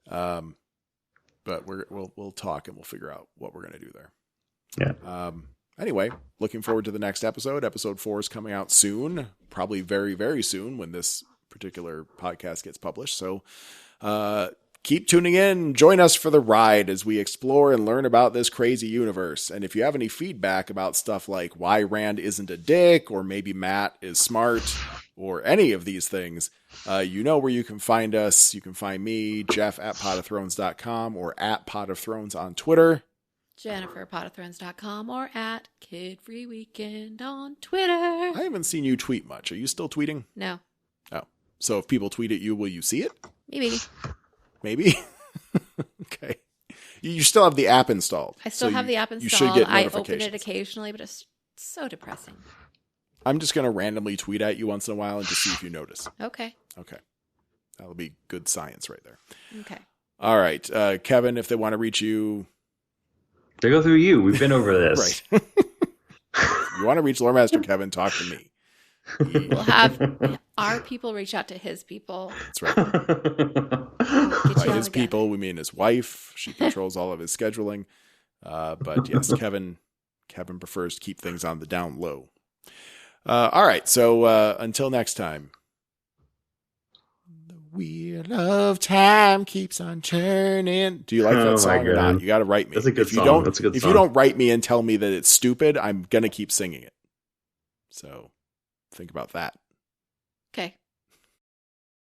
But we'll talk and we'll figure out what we're going to do there. Yeah. Anyway, looking forward to the next episode. Episode 4 is coming out soon, probably very, very soon when this particular podcast gets published. So, keep tuning in. Join us for the ride as we explore and learn about this crazy universe. And if you have any feedback about stuff like why Rand isn't a dick, or maybe Matt is smart, or any of these things, you know where you can find us. You can find me, Jeff, at potofthrones.com, or at potofthrones on Twitter. Jennifer, potofthrones.com, or at Kid Free Weekend on Twitter. I haven't seen you tweet much. Are you still tweeting? No. Oh. So if people tweet at you, will you see it? Maybe. Okay. You still have the app installed. I still have the app installed. You should get I notifications. open it occasionally, but it's so depressing. I'm just going to randomly tweet at you once in a while and just see if you notice. Okay. That'll be good science right there. Okay. All right. Kevin, if they want to reach you. They go through you. We've been over this. Right. If you want to reach Loremaster Kevin, talk to me. We'll have our people reach out to his people. That's right. By his people, we mean his wife. She controls all of his scheduling. But yes, Kevin prefers to keep things on the down low. All right. So until next time. The wheel of time keeps on turning. Do you like that song or not? You got to write me. That's a good song. If you don't write me and tell me that it's stupid, I'm going to keep singing it. So think about that. Okay.